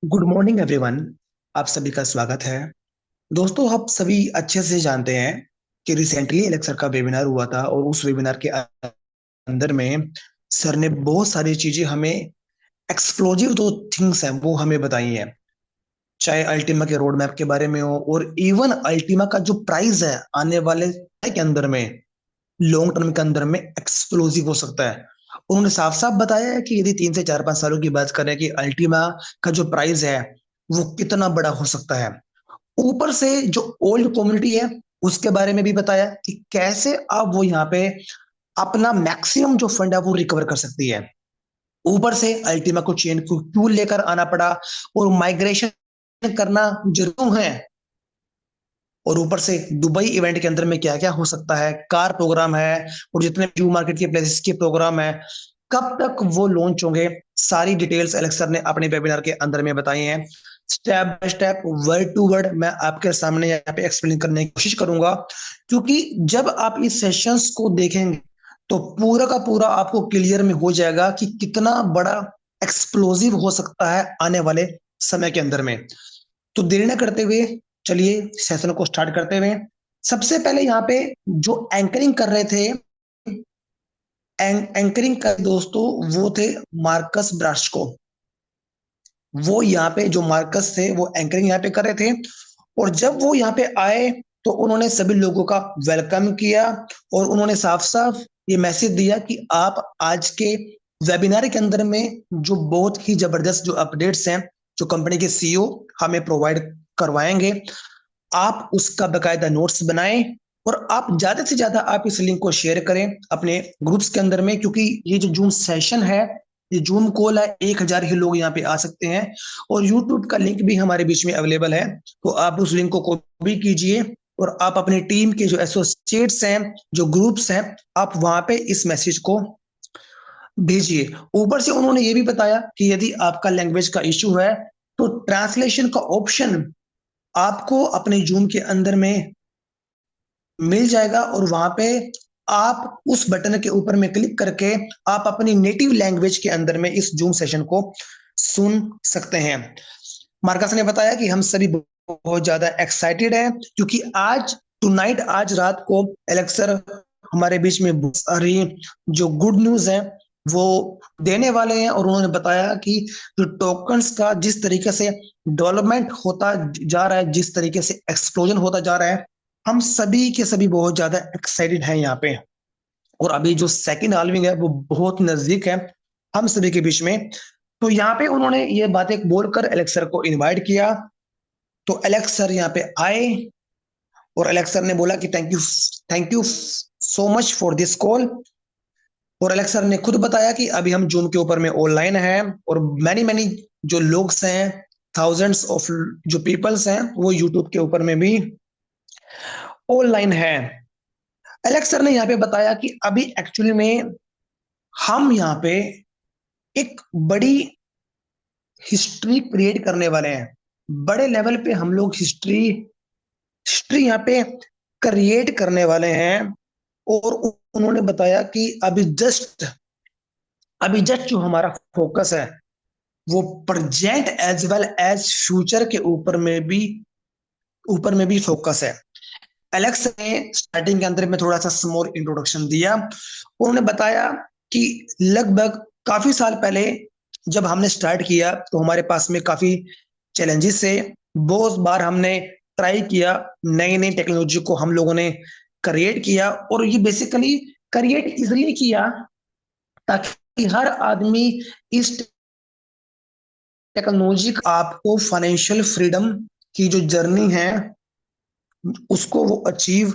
Good morning everyone. आप सभी का स्वागत है। दोस्तों, आप सभी अच्छे से जानते हैं कि रिसेंटली एलेक्सर का वेबिनार हुआ था और उस वेबिनार के अंदर में सर ने बहुत सारी चीजें हमें एक्सप्लोजिव जो थिंग्स हैं वो हमें बताई हैं। चाहे अल्टीमा के रोड मैप के बारे में हो और इवन अल्टीमा का जो प्राइस है आने वाले समय के अंदर में लॉन्ग टर्म के अंदर में एक्सप्लोजिव हो सकता है। उन्होंने साफ साफ बताया है कि यदि 3 से 4 5 सालों की बात करें कि अल्टीमा का जो प्राइस है वो कितना बड़ा हो सकता है। ऊपर से जो ओल्ड कम्युनिटी है उसके बारे में भी बताया कि कैसे अब वो यहाँ पे अपना मैक्सिमम जो फंड है वो रिकवर कर सकती है। ऊपर से अल्टीमा को चेन को क्यों लेकर आना पड़ा और माइग्रेशन करना जरूर है। और ऊपर से दुबई इवेंट के अंदर में क्या क्या हो सकता है, कार प्रोग्राम है और जितने व्यू मार्केट के प्लेसेस के प्रोग्राम है, कब तक वो लॉन्च होंगे, सारी डिटेल्स एलेक्स सर ने अपने वेबिनार के अंदर में बताई हैं। Step by step, word to word मैं आपके सामने यहाँ पे एक्सप्लेन करने की कोशिश करूंगा, क्योंकि जब आप इस सेशंस को देखेंगे तो पूरा का पूरा आपको क्लियर में हो जाएगा कि कितना बड़ा एक्सप्लोजिव हो सकता है आने वाले समय के अंदर में। तो देरी न करते हुए चलिए सेशन को स्टार्ट करते हुए। सबसे पहले यहाँ पे जो एंकरिंग कर रहे थे, एंकरिंग कर दोस्तों वो थे मार्कस ब्रास्को। वो यहाँ पे जो मार्कस थे वो एंकरिंग यहाँ पे कर रहे थे। और जब वो यहाँ पे आए तो उन्होंने सभी लोगों का वेलकम किया और उन्होंने साफ साफ ये मैसेज दिया कि आप आज के वेबिनार के अंदर में जो बहुत ही जबरदस्त जो अपडेट्स हैं जो कंपनी के सीईओ हमें प्रोवाइड करवाएंगे, आप उसका बकायदा नोट्स बनाएं और आप ज्यादा से ज्यादा आप इस लिंक को शेयर करें अपने ग्रुप्स के अंदर में, क्योंकि ये जो जूम सेशन है, ये जूम कॉल है, 1,000 ही लोग यहाँ पे आ सकते हैं। और यूट्यूब का लिंक भी हमारे बीच में अवेलेबल है, तो आप उस लिंक को कॉपी कीजिए और आप अपनी टीम के जो एसोसिएट्स हैं, जो ग्रुप्स हैं, आप वहां पे इस मैसेज को भेजिए। ऊपर से उन्होंने ये भी बताया कि यदि आपका लैंग्वेज का इश्यू है तो ट्रांसलेशन का ऑप्शन आपको अपने जूम के अंदर में मिल जाएगा और वहां पे आप उस बटन के ऊपर में क्लिक करके आप अपनी नेटिव लैंग्वेज के अंदर में इस जूम सेशन को सुन सकते हैं। मार्कस ने बताया कि हम सभी बहुत ज्यादा एक्साइटेड हैं क्योंकि आज टुनाइट, आज रात को एलेक्सर हमारे बीच में बहुत सारी जो गुड न्यूज है वो देने वाले हैं। और उन्होंने बताया कि जो टोकन्स का जिस तरीके से डेवलपमेंट होता जा रहा है, जिस तरीके से एक्सप्लोजन होता जा रहा है, हम सभी के सभी बहुत ज्यादा एक्साइटेड हैं यहाँ पे। और अभी जो सेकंड हाल्विंग है वो बहुत नजदीक है हम सभी के बीच में। तो यहाँ पे उन्होंने ये बातें बोलकर एलेक्सर को इनवाइट किया। तो एलेक्सर यहाँ पे आए और एलेक्सर ने बोला कि thank you so much for this call. और एलेक्सर ने खुद बताया कि अभी हम जूम के ऊपर में ऑनलाइन हैं और मैनी मैनी जो लोग हैं, थाउजेंड्स ऑफ जो पीपल्स हैं, वो यूट्यूब के ऊपर में भी ऑनलाइन है। एलेक्स सर ने यहाँ पे बताया कि अभी एक्चुअली में हम यहाँ पे एक बड़ी हिस्ट्री क्रिएट करने वाले हैं। बड़े लेवल पे हम लोग हिस्ट्री हिस्ट्री यहाँ पे क्रिएट करने वाले हैं। और उन्होंने बताया कि अभी जस्ट जो हमारा फोकस है वो present as well as future के ऊपर में भी फोकस है। एलेक्स ने स्टार्टिंग के अंदर में थोड़ा सा स्मॉल इंट्रोडक्शन दिया। उन्होंने बताया कि लगभग काफी साल पहले जब हमने स्टार्ट किया तो हमारे पास में काफी चैलेंजेस से बहुत बार हमने ट्राई किया, नई नई टेक्नोलॉजी को हम लोगों ने क्रिएट किया। और ये बेसिकली क्रिएट इसलिए किया ताकि हर आदमी इस टेक्नोलॉजी आपको फाइनेंशियल फ्रीडम की जो जर्नी है उसको वो अचीव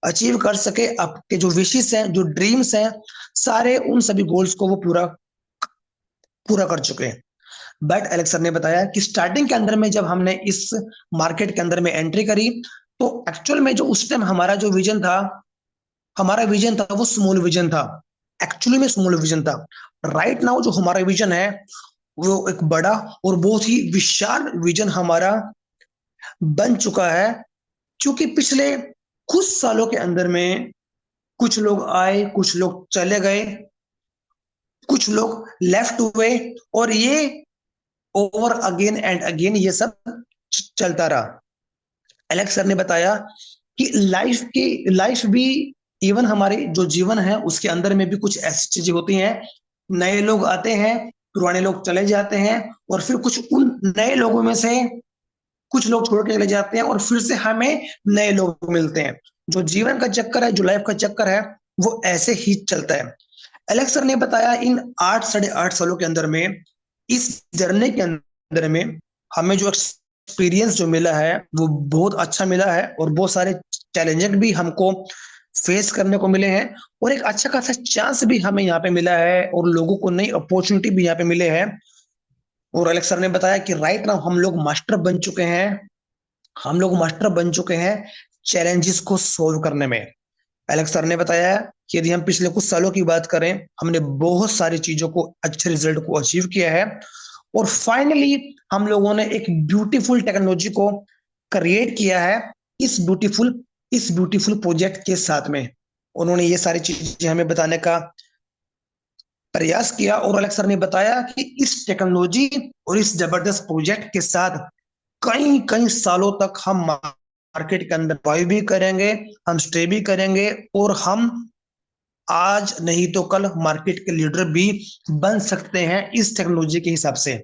अचीव कर सके। आपके जो विशेष हैं, जो ड्रीम्स हैं, सारे उन सभी गोल्स को वो पूरा पूरा कर चुके हैं। बट एलेक्स सर ने बताया कि स्टार्टिंग के अंदर में जब हमने इस मार्केट के अंदर में एंट्री करी तो एक्चुअल में जो उस टाइम हमारा विजन था वो स्मॉल विजन था। एक्चुअली में स्मॉल विजन था। राइट नाउ जो हमारा विजन है वो एक बड़ा और बहुत ही विशाल विजन हमारा बन चुका है। क्योंकि पिछले कुछ सालों के अंदर में कुछ लोग आए, कुछ लोग चले गए, कुछ लोग लेफ्ट हुए। और ये ओवर अगेन एंड अगेन ये सब चलता रहा। एलेक्स सर ने बताया कि लाइफ भी, इवन हमारे जो जीवन है उसके अंदर में भी कुछ ऐसी चीजें होती हैं, नए लोग आते हैं, पुराने लोग चले जाते हैं, और फिर कुछ उन नए लोगों में से कुछ लोग छोड़ के चले जाते हैं और फिर से हमें नए लोग मिलते हैं। जो जीवन का चक्कर है, जो लाइफ का चक्कर है, वो ऐसे ही चलता है। एलेक्स सर ने बताया इन 8 साढ़े 8 सालों के अंदर में, इस जर्नी के अंदर में हमें जो एक्सपीरियंस जो मिला है वो बहुत अच्छा मिला है, और बहुत सारे चैलेंजेस भी हमको फेस करने को मिले हैं, और एक अच्छा खासा चांस भी हमें यहाँ पे मिला है, और लोगों को नई अपॉर्चुनिटी भी यहाँ पे मिले हैं। और एलेक्स सर ने बताया कि राइट नाउ हम लोग मास्टर बन चुके हैं चैलेंजेस को सोल्व करने में। एलेक्स सर ने बताया कि यदि हम पिछले कुछ सालों की बात करें, हमने बहुत सारी चीजों को, अच्छे रिजल्ट को अचीव किया है, और फाइनली हम लोगों ने एक ब्यूटीफुल टेक्नोलॉजी को क्रिएट किया है इस ब्यूटीफुल इस ब्यूटीफुल प्रोजेक्ट के साथ में। उन्होंने ये सारी चीजें हमें बताने का प्रयास किया, और अलेक्स सर ने बताया कि इस टेक्नोलॉजी और इस जबरदस्त प्रोजेक्ट के साथ कई कई सालों तक हम मार्केट के अंदर सर्वाइव भी करेंगे, हम स्टे भी करेंगे, और हम आज नहीं तो कल मार्केट के लीडर भी बन सकते हैं इस टेक्नोलॉजी के हिसाब से।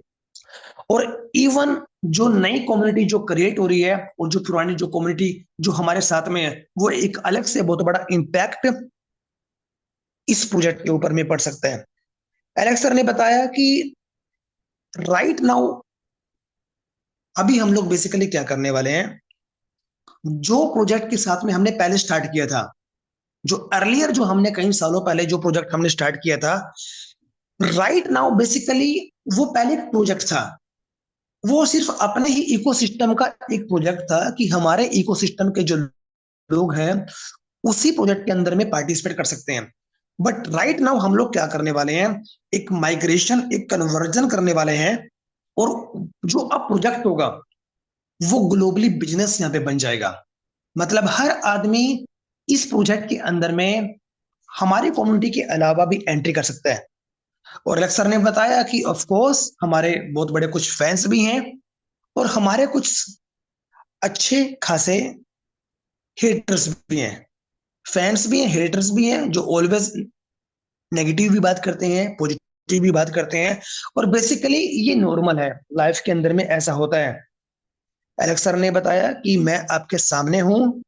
और इवन जो नई कम्युनिटी जो क्रिएट हो रही है, और जो पुरानी जो कम्युनिटी जो हमारे साथ में है, वो एक अलग से बहुत बड़ा इम्पैक्ट इस प्रोजेक्ट के ऊपर में पड़ सकता है। एलेक्स सर ने बताया कि राइट नाउ अभी हम लोग बेसिकली क्या करने वाले हैं, जो प्रोजेक्ट के साथ में हमने पहले स्टार्ट किया था, जो अर्लियर जो हमने कई सालों पहले जो प्रोजेक्ट हमने स्टार्ट किया था, राइट नाउ बेसिकली वो पहले एक प्रोजेक्ट था। वो सिर्फ अपने ही इकोसिस्टम का एक प्रोजेक्ट था कि हमारे इकोसिस्टम के जो लोग हैं उसी प्रोजेक्ट के अंदर में पार्टिसिपेट कर सकते हैं। बट राइट नाउ हम लोग क्या करने वाले हैं, एक माइग्रेशन, एक कन्वर्जन करने वाले हैं, और जो अब प्रोजेक्ट होगा वो ग्लोबली बिजनेस यहाँ पे बन जाएगा। मतलब हर आदमी इस प्रोजेक्ट के अंदर में हमारी कम्युनिटी के अलावा भी एंट्री कर सकता है। और अलेक्स ने बताया कि ऑफ कोर्स हमारे बहुत बड़े कुछ फैंस भी हैं, और हमारे कुछ अच्छे खासे हेटर्स भी हैं। फैंस भी हैं, हेटर्स भी हैं, जो ऑलवेज नेगेटिव भी बात करते हैं, पॉजिटिव भी बात करते हैं, और बेसिकली ये नॉर्मल है, लाइफ के अंदर में ऐसा होता है। एलेक्स सर ने बताया कि मैं आपके सामने हूं,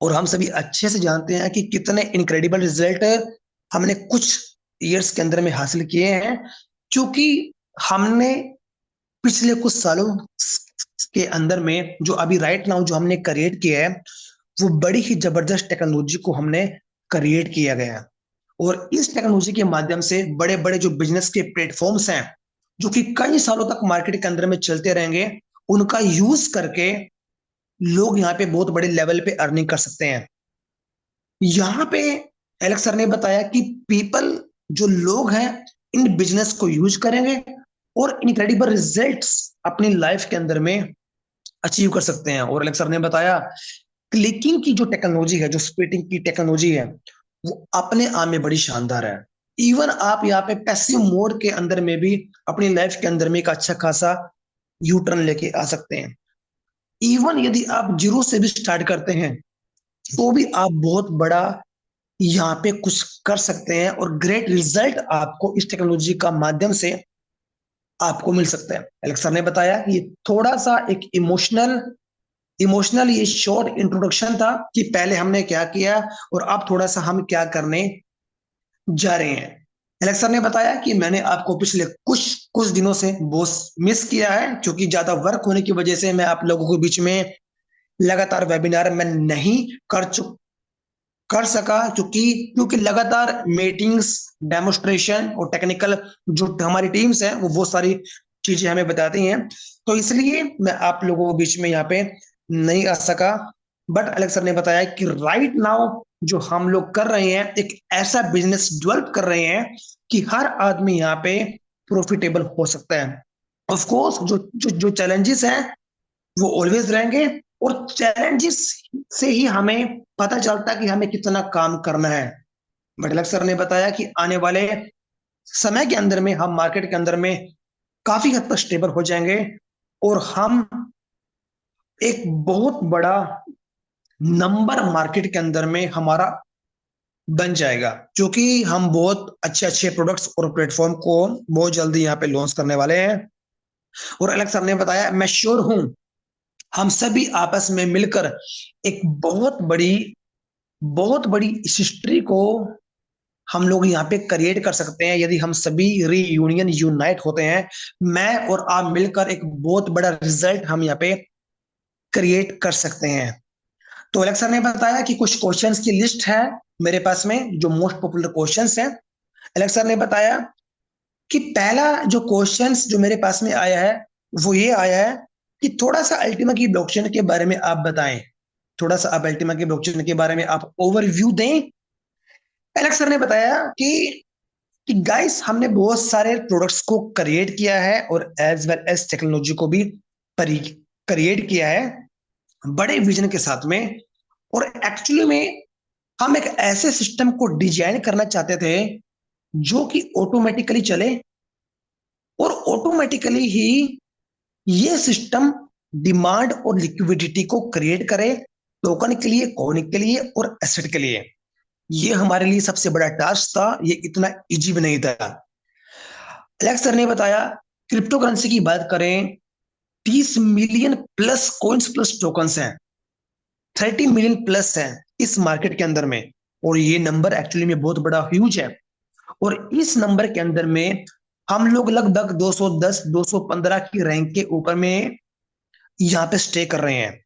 और हम सभी अच्छे से जानते हैं कि कितने इनक्रेडिबल रिजल्ट हमने कुछ ईयर्स के अंदर में हासिल किए हैं, क्योंकि हमने पिछले कुछ सालों के अंदर में जो अभी राइट नाउ जो हमने क्रिएट किया है, वो बड़ी ही जबरदस्त टेक्नोलॉजी को हमने क्रिएट किया गया है। और इस टेक्नोलॉजी के माध्यम से बड़े बड़े जो बिजनेस के प्लेटफॉर्म्स हैं, जो कि कई सालों तक मार्केट के अंदर में चलते रहेंगे, उनका यूज करके लोग यहाँ पे बहुत बड़े लेवल पे अर्निंग कर सकते हैं। यहाँ पे एलेक्स सर ने बताया कि पीपल, जो लोग हैं, इन बिजनेस को यूज करेंगे और इनक्रेडिबल रिजल्ट्स अपनी लाइफ के अंदर में अचीव कर सकते हैं। और एलेक्स सर ने बताया क्लिकिंग की जो टेक्नोलॉजी है, जो स्प्लिटिंग की टेक्नोलॉजी है, वो अपने आप में बड़ी शानदार है। इवन आप यहाँ पे पैसिव मोड के अंदर में भी अपनी लाइफ के अंदर में एक अच्छा खासा यू टर्न लेके आ सकते हैं। इवन यदि आप जीरो से भी स्टार्ट करते हैं, तो भी आप बहुत बड़ा यहाँ पे कुछ कर सकते हैं, और ग्रेट रिजल्ट आपको इस टेक्नोलॉजी का माध्यम से आपको मिल सकता है। एलेक्स सर ने बताया कि थोड़ा सा एक इमोशनल ये शॉर्ट इंट्रोडक्शन था कि पहले हमने क्या किया और अब थोड़ा सा हम क्या करने जा रहे हैं। एलेक्स सर ने बताया कि मैंने आपको पिछले कुछ कुछ दिनों से बहुत मिस किया है, क्योंकि ज्यादा वर्क होने की वजह से मैं आप लोगों के बीच में लगातार वेबिनार में नहीं कर सका, क्योंकि क्योंकि लगातार मीटिंग्स, डेमोस्ट्रेशन और टेक्निकल जो हमारी टीम्स हैं वो बहुत सारी चीजें हमें बताती हैं, तो इसलिए मैं आप लोगों के बीच में यहाँ पे नहीं आ सका। बट अलेक्स सर ने बताया कि राइट नाउ जो हम लोग कर रहे हैं, एक ऐसा बिजनेस डेवलप कर रहे हैं कि हर आदमी यहाँ पे प्रॉफिटेबल हो सकता है। ऑफ कोर्स जो जो जो चैलेंजेस हैं वो ऑलवेज रहेंगे, और चैलेंजेस से ही हमें पता चलता है कि हमें कितना काम करना है। बट अलेक्स सर ने बताया कि आने वाले समय के अंदर में हम मार्केट के अंदर में काफी हद तक स्टेबल हो जाएंगे और हम एक बहुत बड़ा नंबर मार्केट के अंदर में हमारा बन जाएगा, क्योंकि हम बहुत अच्छे अच्छे प्रोडक्ट्स और प्लेटफॉर्म को बहुत जल्दी यहाँ पे लॉन्च करने वाले हैं। और अलग सर ने बताया, मैं श्योर हूं हम सभी आपस में मिलकर एक बहुत बड़ी हिस्ट्री को हम लोग यहाँ पे क्रिएट कर सकते हैं, यदि हम सभी रीयूनियन यूनाइट होते हैं। मैं और आप मिलकर एक बहुत बड़ा रिजल्ट हम यहाँ पे क्रिएट कर सकते हैं। तो अलग सर ने बताया कि कुछ क्वेश्चंस की लिस्ट है मेरे पास में, जो मोस्ट पॉपुलर क्वेश्चंस हैं। अलग सर ने बताया कि पहला जो क्वेश्चंस जो मेरे पास में आया है वो ये आया है कि थोड़ा सा अल्टीमा की ब्लॉकचेन के बारे में आप बताएं। थोड़ा सा आप अल्टीमा की ब्लॉकचेन के बारे में आप ओवरव्यू दें। एलेक्स सर ने बताया कि गाइस हमने बहुत सारे प्रोडक्ट्स को क्रिएट किया है और एज वेल एज टेक्नोलॉजी को भी क्रिएट किया है बड़े विजन के साथ में। और एक्चुअली में हम एक ऐसे सिस्टम को डिजाइन करना चाहते थे जो कि ऑटोमेटिकली चले और ऑटोमेटिकली ही ये सिस्टम डिमांड और लिक्विडिटी को क्रिएट करे, टोकन के लिए, कॉइन के लिए और एसेट के लिए। ये हमारे लिए सबसे बड़ा टास्क था, ये इतना इजी भी नहीं था। एलेक्स सर ने बताया क्रिप्टो करेंसी की बात करें, 30 million plus coins plus tokens हैं, 30 मिलियन प्लस हैं इस मार्केट के अंदर में। और ये नंबर एक्चुअली में बहुत बड़ा ह्यूज है। और इस नंबर के अंदर में हम लोग लगभग 210 215 की रैंक के ऊपर में यहाँ पे स्टे कर रहे हैं।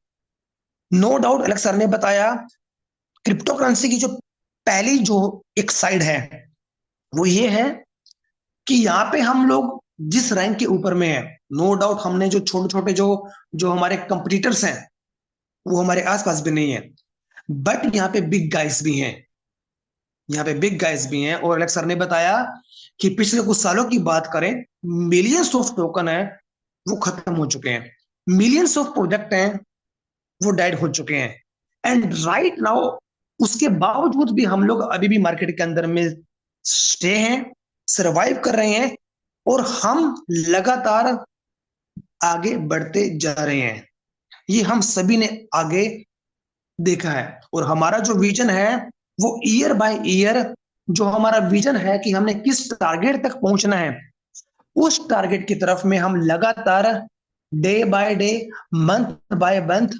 नो डाउट एलेक्स सर ने बताया क्रिप्टो करेंसी की जो पहली जो एक साइड है वो ये है कि यहाँ पे हम लोग जिस रैंक के ऊपर में है, नो डाउट हमने जो छोटे छोटे जो जो हमारे कंपटीटर्स हैं वो हमारे आसपास भी नहीं है, बट यहाँ पे बिग गाइस भी हैं। यहाँ पे बिग गाइस भी हैं। और एलेक्स सर ने बताया कि पिछले कुछ सालों की बात करें, मिलियंस ऑफ टोकन है वो खत्म हो चुके हैं, मिलियंस ऑफ प्रोजेक्ट हैं वो डेड हो चुके हैं। एंड राइट नाउ उसके बावजूद भी हम लोग अभी भी मार्केट के अंदर में स्टे हैं, सरवाइव कर रहे हैं और हम लगातार आगे बढ़ते जा रहे हैं। ये हम सभी ने आगे देखा है। और हमारा जो विजन है वो ईयर बाय ईयर, जो हमारा विजन है कि हमने किस टारगेट तक पहुंचना है, उस टारगेट की तरफ में हम लगातार day by day, month by month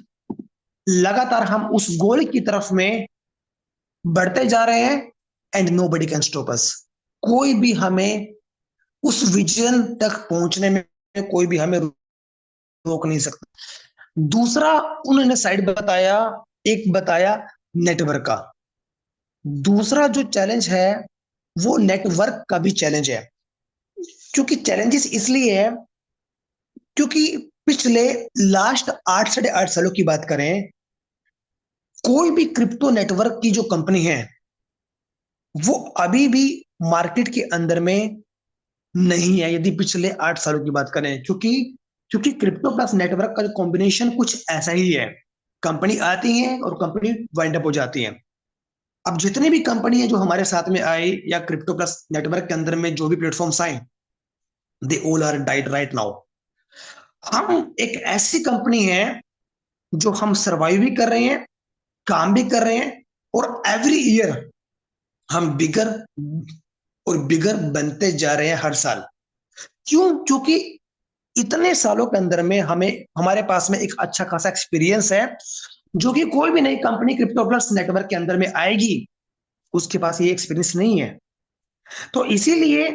लगातार हम उस गोल की तरफ में बढ़ते जा रहे हैं। And nobody can stop us. कोई भी हमें उस विजन तक पहुंचने में कोई भी हमें रोक नहीं सकता। दूसरा उन्होंने साइड बताया, एक बताया नेटवर्क का। दूसरा जो चैलेंज है वो नेटवर्क का भी चैलेंज है। क्योंकि चैलेंजेस इसलिए है क्योंकि पिछले लास्ट 8 साढ़े 8 सालों की बात करें, कोई भी क्रिप्टो नेटवर्क की जो कंपनी है वो अभी भी मार्केट के अंदर में नहीं है, यदि पिछले 8 सालों की बात करें। क्योंकि क्योंकि क्रिप्टो प्लस नेटवर्क का जो कॉम्बिनेशन कुछ ऐसा ही है, कंपनी आती है और कंपनी वाइंड अप हो जाती है। अब जितनी भी कंपनी है जो हमारे साथ में आई या क्रिप्टो प्लस नेटवर्क के अंदर में जो भी प्लेटफॉर्म्स आए, they all are died right now. हम एक ऐसी कंपनी है जो हम सर्वाइव भी कर रहे हैं, काम भी कर रहे हैं और एवरी ईयर हम बिगर और बिगर बनते जा रहे हैं हर साल। क्यों? क्योंकि इतने सालों के अंदर में हमें हमारे पास में एक अच्छा खासा एक्सपीरियंस है, जो कि कोई भी नई कंपनी क्रिप्टो प्लस नेटवर्क के अंदर में आएगी उसके पास ये एक्सपीरियंस नहीं है। तो इसीलिए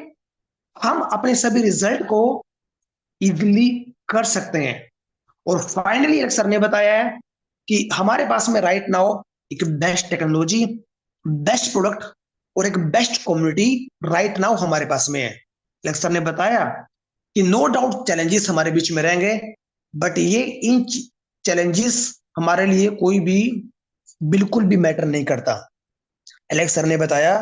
हम अपने सभी रिजल्ट को इजीली कर सकते हैं। और फाइनली एक सर ने बताया है कि हमारे पास में राइट नाउ एक बेस्ट टेक्नोलॉजी, बेस्ट प्रोडक्ट और एक बेस्ट कम्युनिटी राइट नाउ हमारे पास में है। लेक्स सर ने बताया कि नो डाउट चैलेंजेस हमारे बीच में रहेंगे, बट ये इन चैलेंजेस हमारे लिए कोई भी बिल्कुल भी मैटर नहीं करता। एलेक्स सर ने बताया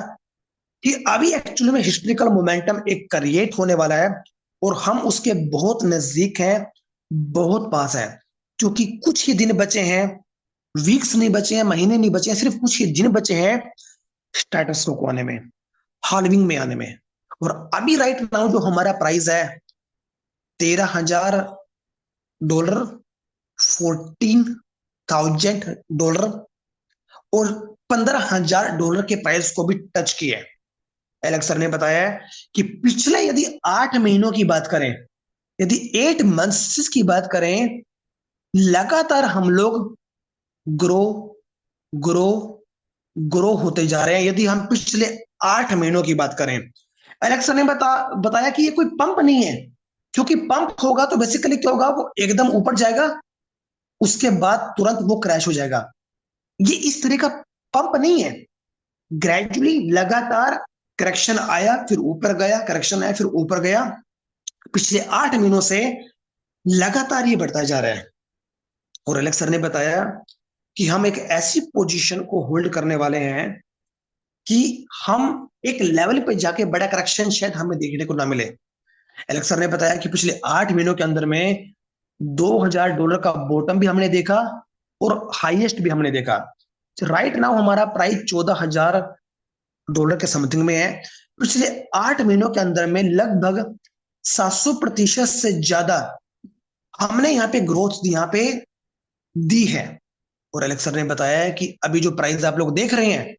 कि अभी एक्चुअली में हिस्ट्रिकल मोमेंटम एक क्रिएट होने वाला है और हम उसके बहुत नजदीक हैं, बहुत पास है। क्योंकि कुछ ही दिन बचे हैं, वीक्स नहीं बचे हैं, महीने नहीं बचे हैं, सिर्फ कुछ ही दिन बचे हैं स्टेटस को आने में, हालविंग में आने में। और अभी राइट नाउ जो हमारा प्राइस है $13,000, $14,000 और $15,000 के प्राइस को भी टच किया है। एलेक्स सर ने बताया कि पिछले यदि 8 महीनों की बात करें, यदि 8 मंथ्स की बात करें, लगातार हम लोग ग्रो ग्रो ग्रो होते जा रहे हैं। यदि हम पिछले 8 महीनों की बात करें, एलेक्सन ने बताया कि ये कोई पंप नहीं है, क्योंकि पंप होगा तो बेसिकली क्या होगा, वो एकदम ऊपर जाएगा, उसके बाद तुरंत वो क्रैश हो जाएगा। ये इस तरह का पंप नहीं है, ग्रेजुअली लगातार करेक्शन आया फिर ऊपर गया, करेक्शन आया फिर ऊपर गया। पिछले 8 महीनों से लगातार ये बढ़ता जा रहा है। और एलेक्स सर ने बताया कि हम एक ऐसी पोजीशन को होल्ड करने वाले हैं कि हम एक लेवल पे जाके बड़ा करेक्शन शायद हमें देखने को ना मिले। एलेक्स सर ने बताया कि पिछले 8 महीनों के अंदर में $2,000 का बॉटम भी हमने देखा और हाईएस्ट भी हमने देखा। राइट नाउ हमारा प्राइस $14,000 के समथिंग में है। पिछले 8 महीनों के अंदर में लगभग 700% से ज्यादा हमने यहाँ पे ग्रोथ यहाँ पे दी है। और एलेक्स सर ने बताया है कि अभी जो प्राइस आप लोग देख रहे हैं,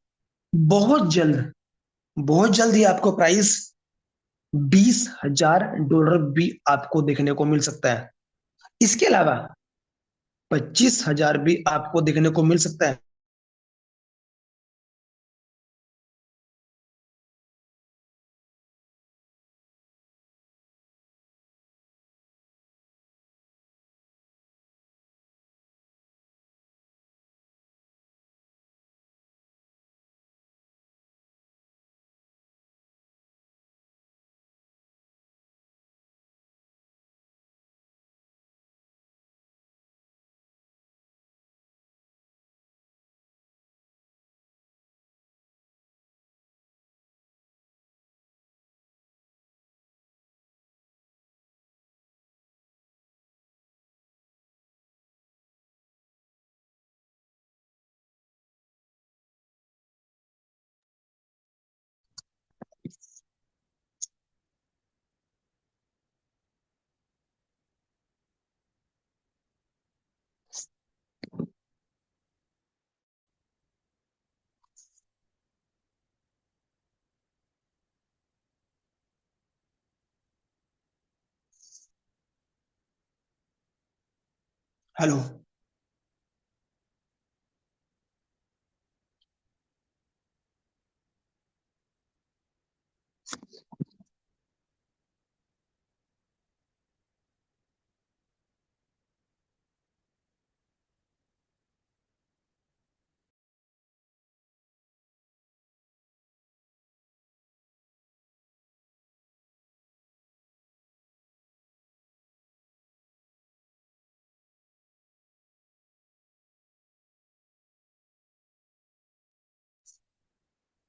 बहुत जल्द बहुत जल्द ही आपको प्राइस $20,000 भी आपको देखने को मिल सकता है। इसके अलावा 25,000 भी आपको देखने को मिल सकता है। हेलो।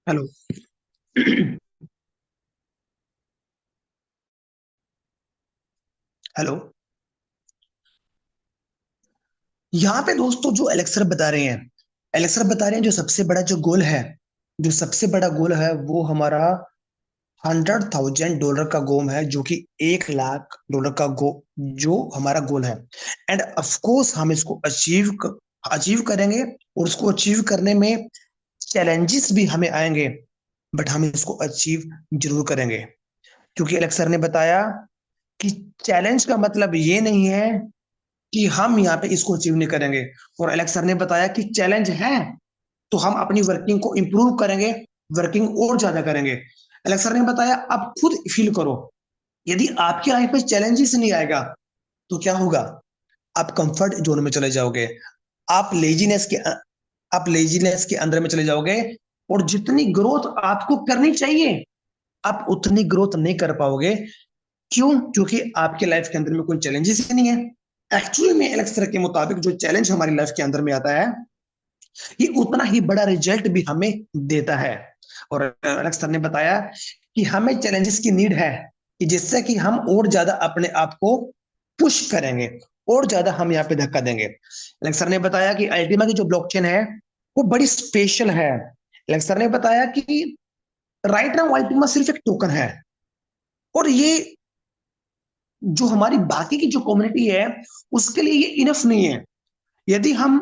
हेलो। हेलो। यहाँ पे दोस्तों जो एलेक्सर बता रहे हैं, एलेक्सर बता रहे हैं जो सबसे बड़ा जो गोल है, जो सबसे बड़ा गोल है वो हमारा $100,000 का गोल है, जो कि $1,00,000 का जो हमारा गोल है। एंड ऑफ कोर्स हम इसको अचीव करेंगे, और उसको अचीव करने में चैलेंजेस भी हमें आएंगे, बट हम इसको अचीव जरूर करेंगे। क्योंकि एलेक्स सर ने बताया कि चैलेंज का मतलब ये नहीं है कि हम यहाँ पे इसको अचीव नहीं करेंगे। और एलेक्स सर ने बताया कि चैलेंज है तो हम अपनी वर्किंग को इंप्रूव करेंगे, वर्किंग और ज्यादा करेंगे। एलेक्स सर ने बताया आप खुद फील करो, यदि आपकी लाइफ में चैलेंजेस नहीं आएगा तो क्या होगा, आप कंफर्ट जोन में चले जाओगे, आप लेजीनेस के आप लेजीनेस के अंदर में चले जाओगे, और जितनी ग्रोथ आपको करनी चाहिए आप उतनी ग्रोथ नहीं कर पाओगे। क्यों? क्योंकि आपके लाइफ के अंदर में कोई चैलेंजेस ही नहीं है। एक्चुअली में एलेक्स सर के मुताबिक जो चैलेंज हमारी लाइफ के अंदर में आता है, ये उतना ही बड़ा रिजल्ट भी हमें देता है। और एलेक्स सर ने बताया कि हमें चैलेंजेस की नीड है, कि जिससे कि हम और ज्यादा अपने आप को पुश करेंगे, और ज्यादा हम यहाँ पे धक्का देंगे। एलेक्स सर ने बताया कि अल्टीमा की जो ब्लॉकचेन है वो बड़ी स्पेशल है। एलेक्स सर ने बताया कि राइट नाउ अल्टीमा सिर्फ एक टोकन है, और ये जो हमारी बाकी की जो कम्युनिटी है उसके लिए ये इनफ नहीं है। यदि हम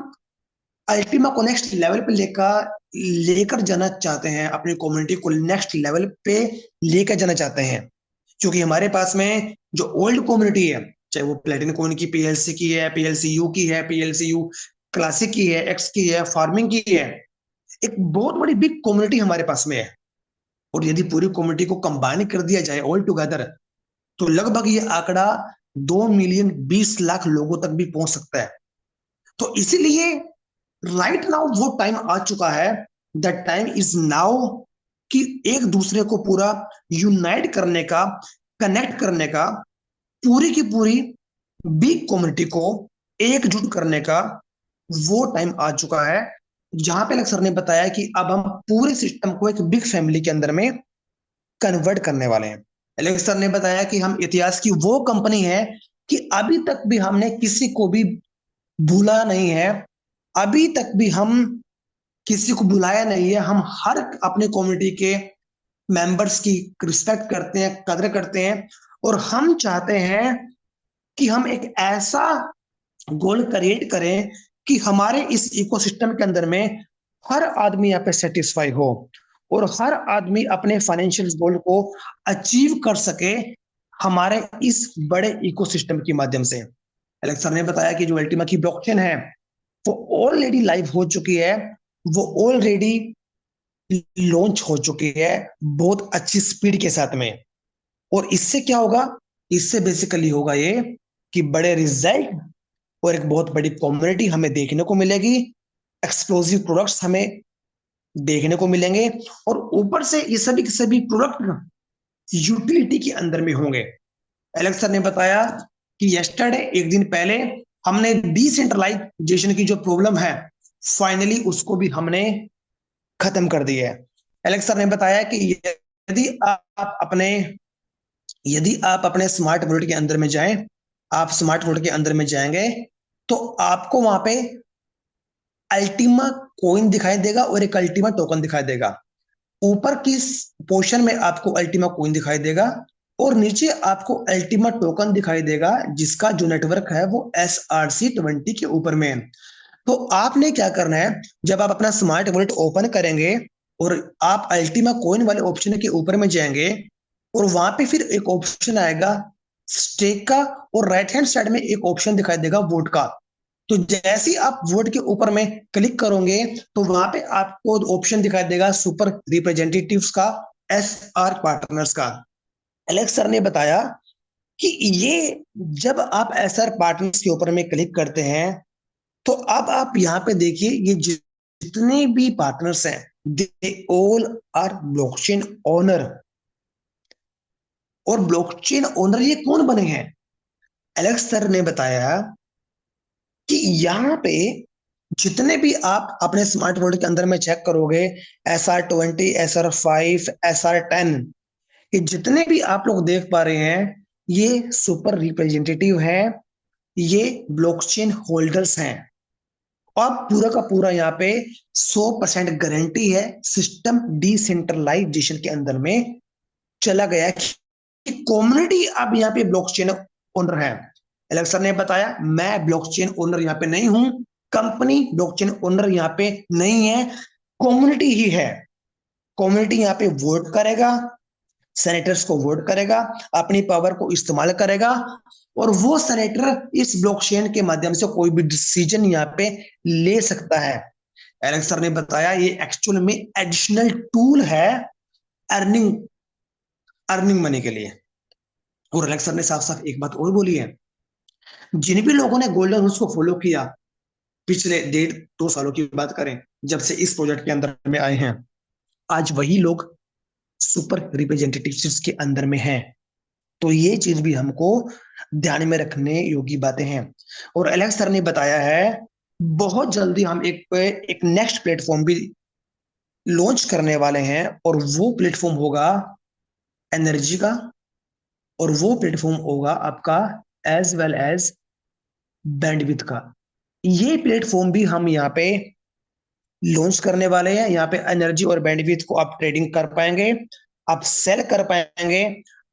अल्टीमा को नेक्स्ट लेवल पे लेकर लेकर जाना चाहते हैं, अपनी कम्युनिटी को नेक्स्ट लेवल पे लेकर जाना चाहते हैं, क्योंकि हमारे पास में जो ओल्ड कम्युनिटी है, चाहे वो प्लेटिनम कॉइन की पीएलसी की है, पीएलसी यू की है, पीएलसी यू क्लासिक की है, एक्स की है, फार्मिंग की है, एक बहुत बड़ी बिग कम्युनिटी हमारे पास में है। और यदि पूरी कम्युनिटी को कंबाइन कर दिया जाए ऑल टुगेदर, तो लगभग ये आंकड़ा 2 मिलियन 20 लाख लोगों तक भी पहुंच सकता है। तो इसीलिए राइट नाउ वो टाइम आ चुका है, दैट टाइम इज नाउ, कि एक दूसरे को पूरा यूनाइट करने का, कनेक्ट करने का, पूरी की पूरी बिग कम्युनिटी को एकजुट करने का वो टाइम आ चुका है, जहां पे सर ने बताया कि अब हम पूरे सिस्टम को एक बिग फैमिली के अंदर में कन्वर्ट करने वाले हैं। एलेक्स सर ने बताया कि हम इतिहास की वो कंपनी है कि अभी तक भी हमने किसी को भी भूला नहीं है, अभी तक भी हम किसी को बुलाया नहीं है। हम हर अपने कम्युनिटी के मेंबर्स की रिस्पेक्ट करते हैं, कदर करते हैं, और हम चाहते हैं कि हम एक ऐसा गोल क्रिएट करें कि हमारे इस इकोसिस्टम के अंदर में हर आदमी यहाँ पे सेटिस्फाई हो और हर आदमी अपने फाइनेंशियल गोल को अचीव कर सके हमारे इस बड़े इकोसिस्टम के माध्यम से। एलेक्स सर ने बताया कि जो अल्टीमा की ब्लॉकचेन है वो ऑलरेडी लाइव हो चुकी है, वो ऑलरेडी लॉन्च हो चुकी है बहुत अच्छी स्पीड के साथ में। और इससे क्या होगा, इससे बेसिकली होगा ये कि बड़े रिजल्ट और एक बहुत बड़ी कम्युनिटी हमें देखने को मिलेगी, एक्सप्लोसिव प्रोडक्ट्स हमें देखने को मिलेंगे, और ऊपर से ये सभी के सभी प्रोडक्ट यूटिलिटी के अंदर में होंगे। एलेक्स सर ने बताया कि यस्टरडे, एक दिन पहले, हमने डिसेंट्रलाइजेशन की जो प्रॉब्लम है फाइनली उसको भी हमने खत्म कर दिया है। एलेक्स सर ने बताया कि यदि आप अपने यदि आप अपने स्मार्ट वॉलेट के अंदर में जाएं, आप स्मार्ट वॉलेट के अंदर में जाएंगे तो आपको वहां पे अल्टीमा कोइन दिखाई देगा और एक अल्टीमा टोकन दिखाई देगा। ऊपर की पोर्शन में आपको अल्टीमा कोइन दिखाई देगा और नीचे आपको अल्टीमा टोकन दिखाई देगा, जिसका जो नेटवर्क है वो SRC20 के ऊपर में है। तो आपने क्या करना है, जब आप अपना स्मार्ट वॉलेट ओपन करेंगे और आप अल्टीमा कोइन वाले ऑप्शन के ऊपर में जाएंगे, और वहां पे फिर एक ऑप्शन आएगा स्टेक का, और राइट हैंड साइड में एक ऑप्शन दिखाई देगा वोट का। तो जैसे ही आप वोट के ऊपर में क्लिक करोगे तो वहां पे आपको ऑप्शन दिखाई देगा सुपर रिप्रेजेंटेटिव्स का, SR पार्टनर्स का। एलेक्स सर ने बताया कि ये जब आप SR पार्टनर्स के ऊपर में क्लिक करते हैं तो अब आप यहाँ पे देखिए, ये जितने भी पार्टनर्स हैं they all are blockchain owner. और ब्लॉकचेन ओनर ये कौन बने हैं? एलेक्स सर ने बताया कि यहाँ पे जितने भी आप अपने स्मार्ट वॉलेट के अंदर में चेक करोगे, SR20, SR5, SR10, ये जितने भी आप लोग देख पा रहे हैं ये सुपर रिप्रेजेंटेटिव है, ये ब्लॉकचेन होल्डर्स हैं। अब पूरा का पूरा यहाँ पे 100% गारंटी है, सिस्टम डिसेंट्रलाइजेशन के अंदर में चला गया कि कम्युनिटी अब यहाँ पे ब्लॉकचेन ओनर है। एलेक्स सर ने बताया मैं ब्लॉकचेन ओनर यहाँ पे नहीं हूं, कंपनी ब्लॉकचेन ओनर यहाँ पे नहीं है, कम्युनिटी ही है। कम्युनिटी यहाँ पे वोट करेगा, सेनेटर्स को वोट करेगा, अपनी पावर को इस्तेमाल करेगा, और वो सेनेटर इस ब्लॉकचेन के माध्यम से कोई भी डिसीजन यहाँ पे ले सकता है। एलेक्स सर ने बताया ये एक्चुअल में एडिशनल टूल है अर्निंग अर्निंग मनी के लिए। और एलेक्स सर ने साफ साफ एक बात और बोली है, जिन भी लोगों ने गोल्डन रूल्स को फॉलो किया पिछले 1.5-2 सालों की बात करें, जब से इस प्रोजेक्ट के अंदर में आए हैं, आज वही लोग सुपर रिप्रेजेंटेटिव्स के अंदर में हैं। तो ये चीज भी हमको ध्यान में रखने योग्य बातें हैं। और एलेक्स सर ने बताया है बहुत जल्दी हम एक नेक्स्ट प्लेटफॉर्म भी लॉन्च करने वाले हैं, और वो प्लेटफॉर्म होगा एनर्जी का, और वो प्लेटफॉर्म होगा आपका एज वेल एज बैंडविथ का। ये प्लेटफॉर्म भी हम यहाँ पे लॉन्च करने वाले हैं। यहाँ पे एनर्जी और बैंडविथ को आप ट्रेडिंग कर पाएंगे, आप सेल कर पाएंगे,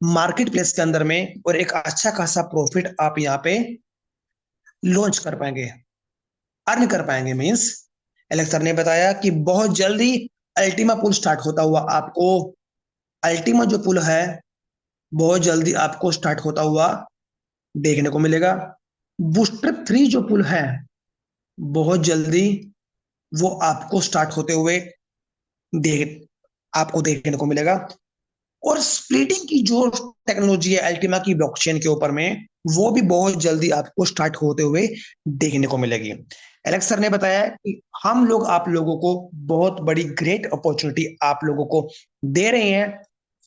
मार्केट प्लेस के अंदर में, और एक अच्छा खासा प्रॉफिट आप यहाँ पे लॉन्च कर पाएंगे, अर्न कर पाएंगे। मीन्स एलेक्स सर ने बताया कि बहुत जल्दी अल्टीमा पुल स्टार्ट होता हुआ आपको, अल्टीमा जो पुल है बहुत जल्दी आपको स्टार्ट होता हुआ देखने को मिलेगा। बूस्टर 3 जो पुल है बहुत जल्दी वो आपको स्टार्ट होते हुए देख आपको देखने को मिलेगा। और स्प्लिटिंग की जो टेक्नोलॉजी है अल्टीमा की ब्लॉकचेन के ऊपर में, वो भी बहुत जल्दी आपको स्टार्ट होते हुए देखने को मिलेगी। एलेक्स सर ने बताया कि हम लोग आप लोगों को बहुत बड़ी ग्रेट अपॉर्चुनिटी आप लोगों को दे रहे हैं।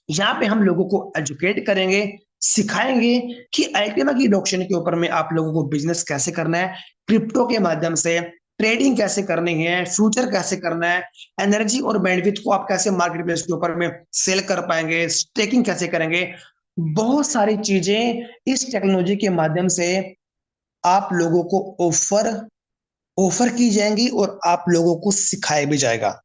यहाँ पे हम लोगों को एजुकेट करेंगे, सिखाएंगे कि अल्टीमा की ब्लॉकचेन के ऊपर में आप लोगों को बिजनेस कैसे करना है, क्रिप्टो के माध्यम से ट्रेडिंग कैसे करनी है, फ्यूचर कैसे करना है, एनर्जी और बैंडविड्थ को आप कैसे मार्केट प्लेस के ऊपर में सेल कर पाएंगे, स्टेकिंग कैसे करेंगे। बहुत सारी चीजें इस टेक्नोलॉजी के माध्यम से आप लोगों को ऑफर ऑफर की जाएंगी और आप लोगों को सिखाया भी जाएगा।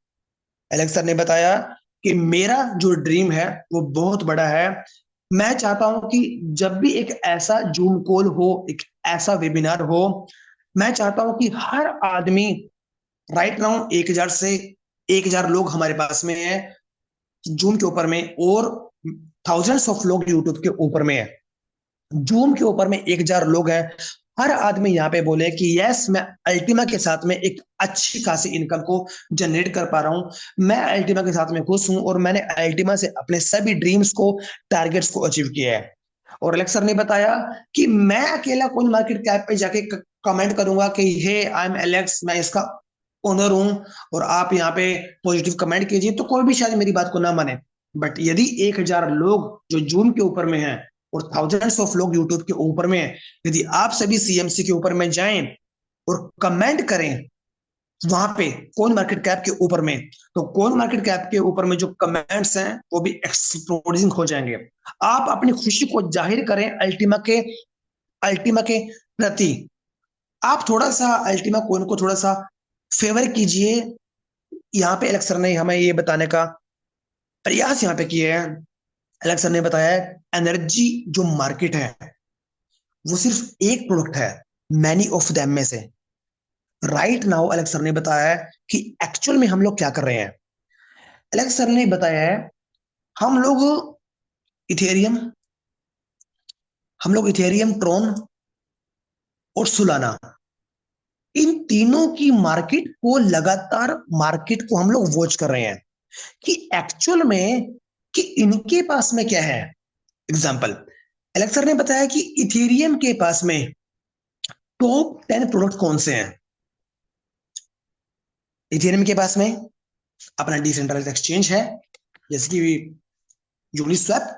एलेक्स सर ने बताया कि मेरा जो ड्रीम है वो बहुत बड़ा है। मैं चाहता हूं कि जब भी एक ऐसा जूम कॉल हो, एक ऐसा वेबिनार हो, मैं चाहता हूं कि हर आदमी, राइट नाउ 1,000 लोग हमारे पास में है जूम के ऊपर में, और थाउजेंड्स ऑफ लोग यूट्यूब के ऊपर में है। जूम के ऊपर में 1,000 लोग हैं। हर आदमी यहाँ पे बोले कि यस, मैं अल्टीमा के साथ में एक अच्छी खासी इनकम को जनरेट कर पा रहा हूँ, मैं अल्टीमा के साथ में खुश हूँ, और मैंने अल्टीमा से अपने सभी ड्रीम्स को, टारगेट्स को अचीव किया है। और अलेक्स सर ने बताया कि मैं अकेला कोई मार्केट कैप पे जाके कमेंट करूंगा कि हे आई एम एलेक्स, मैं इसका ओनर हूं, और आप यहाँ पे पॉजिटिव कमेंट कीजिए, तो कोई भी शायद मेरी बात को ना माने। बट यदि 1,000 लोग जो जूम के ऊपर में हैं और थाउजेंड्स ऑफ लोग यूट्यूब के ऊपर में हैं, यदि आप सभी सीएमसी के ऊपर में जाएं और कमेंट करें वहां पे कौन मार्केट कैप के ऊपर में, तो कौन मार्केट कैप के ऊपर में जो कमेंट्स हैं वो भी एक्सप्लोडिंग हो जाएंगे। आप अपनी खुशी को जाहिर करें अल्टीमा के प्रति। आप थोड़ा सा अल्टीमा कोइन को थोड़ा सा फेवर कीजिए। यहाँ पे एलेक्स सर ने हमें ये बताने का प्रयास यहाँ पे किए हैं। एलेक्स सर ने बताया एनर्जी जो मार्केट है वो सिर्फ एक प्रोडक्ट है मैनी ऑफ देम में से। राइट नाउ एलेक्स सर ने बताया है कि एक्चुअल में हम लोग क्या कर रहे हैं। एलेक्स सर ने बताया है हम लोग इथेरियम इथेरियम, ट्रोन और सुलाना, इन तीनों की मार्केट को हम लोग वॉच कर रहे हैं कि एक्चुअल में कि इनके पास में क्या है। एग्जाम्पल, एलेक्स सर ने बताया कि इथेरियम के पास में टॉप 10 प्रोडक्ट कौन से हैं। इथेरियम के पास में अपना डिसेंट्रलाइज्ड एक्सचेंज है जैसे कि यूनिस्वैप।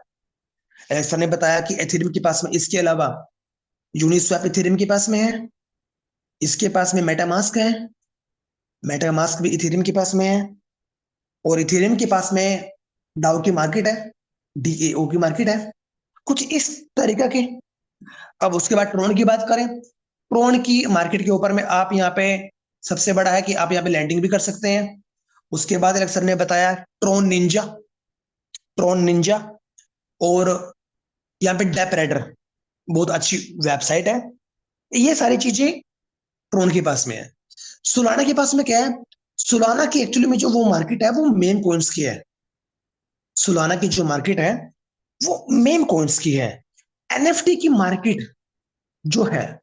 एलेक्स सर ने बताया कि इथेरियम के पास में इसके अलावा यूनिस्वैप इथेरियम के पास में है, इसके पास में मेटामास्क है, मेटामास्क भी इथेरियम के पास में है, और इथेरियम के पास में डाउ की मार्केट है, डीएओ की मार्केट है, कुछ इस तरीका के। अब उसके बाद ट्रोन की बात करें, ट्रोन की मार्केट के ऊपर में आप यहाँ पे सबसे बड़ा है कि आप यहाँ पे लैंडिंग भी कर सकते हैं। उसके बाद एलेक्स सर ने बताया ट्रोन निंजा, और यहाँ पे डेप राइडर बहुत अच्छी वेबसाइट है। ये सारी चीजें ट्रोन के पास में है। सुलाना के पास में क्या है, सुलाना की एक्चुअली में जो वो मार्केट है वो मेम कॉइन्स की है। सुलाना की जो मार्केट है वो मेम कॉइन्स की है। एनएफटी की मार्केट जो है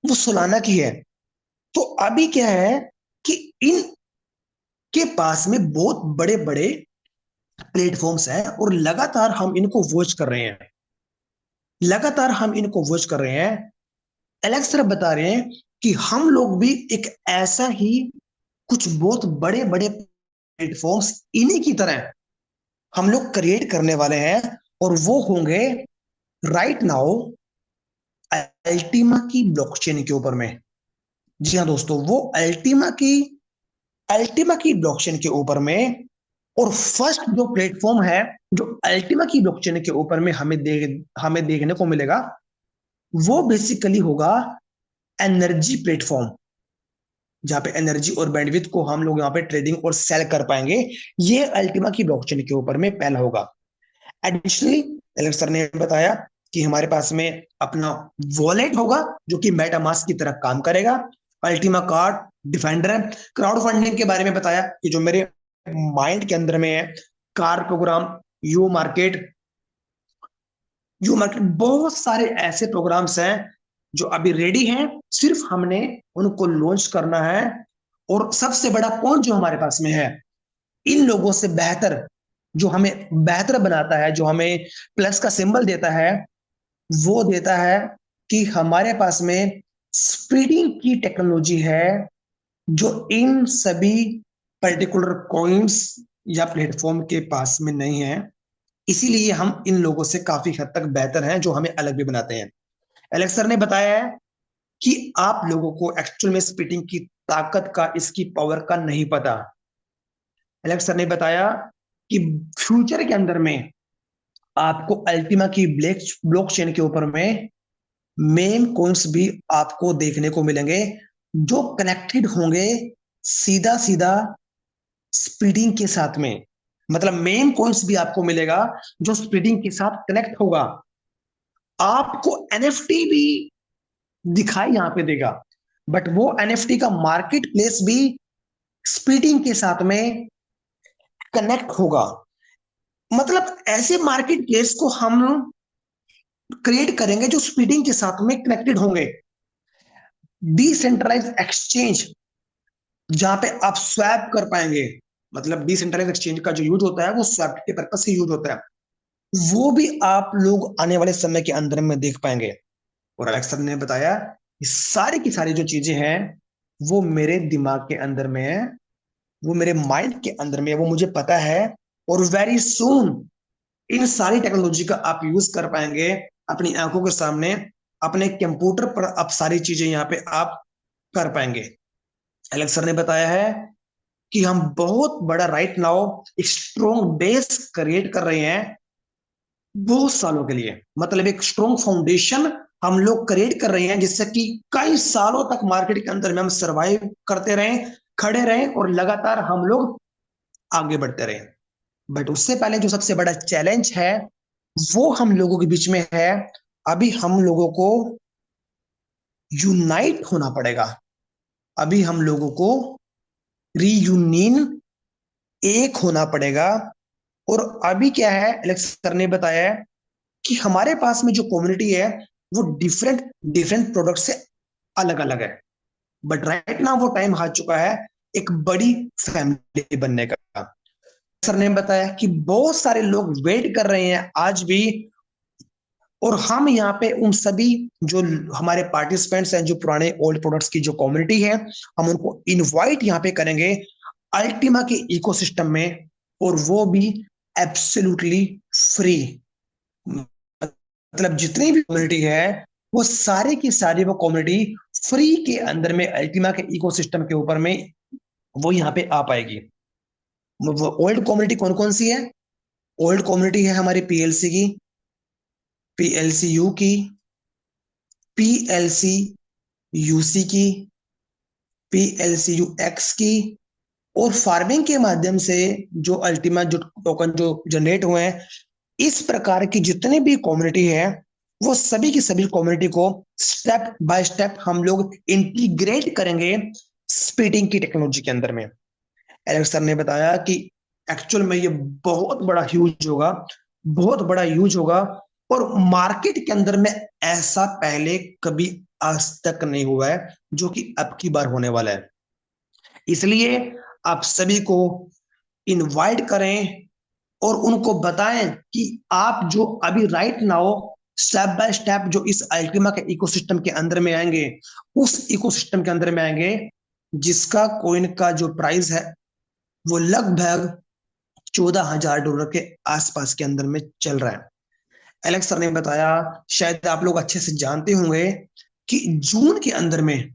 वो सुलाना की है। तो अभी क्या है कि इन के पास में बहुत बड़े बड़े प्लेटफॉर्म्स हैं, और लगातार हम इनको वॉच कर रहे हैं। एलेक्स सर बता रहे हैं कि हम लोग भी एक ऐसा ही कुछ बहुत बड़े बड़े प्लेटफॉर्म्स इन्हीं की तरह हम लोग क्रिएट करने वाले हैं, और वो होंगे राइट नाउ अल्टीमा की ब्लॉकचेन के ऊपर में। जी हाँ दोस्तों, वो अल्टीमा की ब्लॉकचेन के ऊपर में। और फर्स्ट जो प्लेटफॉर्म है जो अल्टीमा की ब्लॉकचेन के ऊपर में हमें देखने को मिलेगा, वो बेसिकली होगा एनर्जी प्लेटफॉर्म, जहां पे एनर्जी और बैंडविड्थ को हम लोग यहाँ पे ट्रेडिंग और सेल कर पाएंगे। ये अल्टीमा की ब्लॉकचेन के ऊपर में पहला होगा। एडिशनली एलेक्स सर ने बताया कि हमारे पास में अपना वॉलेट होगा जो कि मेटामास्क की तरह काम करेगा। अल्टीमा कार्ड डिफेंडर है। क्राउड फंडिंग के बारे में बताया कि जो मेरे माइंड के अंदर में है, कार प्रोग्राम, यू मार्केट, बहुत सारे ऐसे प्रोग्राम्स हैं जो अभी रेडी हैं, सिर्फ हमने उनको लॉन्च करना है। और सबसे बड़ा पॉइंट जो हमारे पास में है, इन लोगों से बेहतर, जो हमें बेहतर बनाता है, जो हमें प्लस का सिंबल देता है, वो देता है कि हमारे पास में स्पीडिंग की टेक्नोलॉजी है जो इन सभी पर्टिकुलर कॉइन्स या प्लेटफॉर्म के पास में नहीं है। इसीलिए हम इन लोगों से काफी हद तक बेहतर हैं, जो हमें अलग भी बनाते हैं। एलेक्स सर ने बताया है कि आप लोगों को एक्चुअल में स्पीडिंग की ताकत का, इसकी पावर का नहीं पता। एलेक्स सर ने बताया कि फ्यूचर के अंदर में आपको अल्टीमा की ब्लॉकचेन के ऊपर में मेम कॉइन्स भी आपको देखने को मिलेंगे जो कनेक्टेड होंगे सीधा सीधा स्पीडिंग के साथ में। मतलब मेम कॉइन्स भी आपको मिलेगा जो स्पीडिंग के साथ कनेक्ट होगा। आपको एनएफटी भी दिखाई यहां पे देगा, बट वो एनएफटी का मार्केट प्लेस भी स्पीडिंग के साथ में कनेक्ट होगा। मतलब ऐसे मार्केट प्लेस को हम क्रिएट करेंगे जो स्पीडिंग के साथ में कनेक्टेड होंगे। डिसेंट्रलाइज एक्सचेंज, जहां पे आप स्वैप कर पाएंगे। मतलब डिसेंट्रलाइज एक्सचेंज का जो यूज होता है वो स्वैप के पर्पज से यूज होता है। वो भी आप लोग आने वाले समय के अंदर में देख पाएंगे। और अलेक्सा ने बताया ये सारी की सारी जो चीजें हैं वो मेरे दिमाग के अंदर में है, वो मेरे माइंड के अंदर में है, वो मुझे पता है। और वेरी सून इन सारी टेक्नोलॉजी का आप यूज कर पाएंगे अपनी आंखों के सामने, अपने कंप्यूटर पर आप सारी चीजें यहाँ पे आप कर पाएंगे। एलेक्स सर ने बताया है कि हम बहुत बड़ा राइट नाउ एक स्ट्रॉन्ग बेस क्रिएट कर रहे हैं बहुत सालों के लिए। मतलब एक स्ट्रॉन्ग फाउंडेशन हम लोग क्रिएट कर रहे हैं जिससे कि कई सालों तक मार्केट के अंदर में हम सरवाइव करते रहें, खड़े रहें और लगातार हम लोग आगे बढ़ते रहें। बट उससे पहले जो सबसे बड़ा चैलेंज है वो हम लोगों के बीच में है। अभी हम लोगों को यूनाइट होना पड़ेगा। अभी हम लोगों को रीयूनियन, एक होना पड़ेगा। और अभी क्या है, एलेक्स सर ने बताया है कि हमारे पास में जो कम्युनिटी है वो डिफरेंट डिफरेंट प्रोडक्ट से अलग अलग है। बट राइट नाउ वो टाइम आ चुका है एक बड़ी फैमिली बनने का। सर ने बताया कि बहुत सारे लोग वेट कर रहे हैं आज भी। और हम यहाँ पे उन सभी जो हमारे पार्टिसिपेंट्स हैं, जो पुराने ओल्ड प्रोडक्ट्स की जो कम्युनिटी है, हम उनको इनवाइट यहाँ पे करेंगे अल्टीमा के इकोसिस्टम में। और वो भी एब्सोल्युटली फ्री। मतलब जितनी भी कम्युनिटी है वो सारी की सारी वो कम्युनिटी फ्री के अंदर में अल्टीमा के इकोसिस्टम के ऊपर में वो यहाँ पे आ पाएगी। वो ओल्ड कम्युनिटी कौन कौन सी है? ओल्ड कम्युनिटी है हमारी पीएलसी की, पीएलसी यू की, पीएलसी यूसी की, पीएलसी यू एक्स की। और फार्मिंग के माध्यम से जो अल्टीमा जो टोकन जो जनरेट हुए हैं, इस प्रकार की जितने भी कम्युनिटी है वो सभी की सभी कम्युनिटी को स्टेप बाय स्टेप हम लोग इंटीग्रेट करेंगे स्पीडिंग की टेक्नोलॉजी के अंदर में। एलेक्स सर ने बताया कि एक्चुअल में ये बहुत बड़ा ह्यूज होगा, बहुत बड़ा ह्यूज होगा। और मार्केट के अंदर में ऐसा पहले कभी आज तक नहीं हुआ है जो कि अब की बार होने वाला है। इसलिए आप सभी को इनवाइट करें और उनको बताएं कि आप जो अभी right now step by step जो इस अल्टीमा के इकोसिस्टम के अंदर में आएंगे, उस इकोसिस्टम के अंदर में आएंगे जिसका कॉइन का जो प्राइस है वो लगभग $14,000 के आसपास के अंदर में चल रहा है। एलेक्स सर ने बताया, शायद आप लोग अच्छे से जानते होंगे कि जून के अंदर में,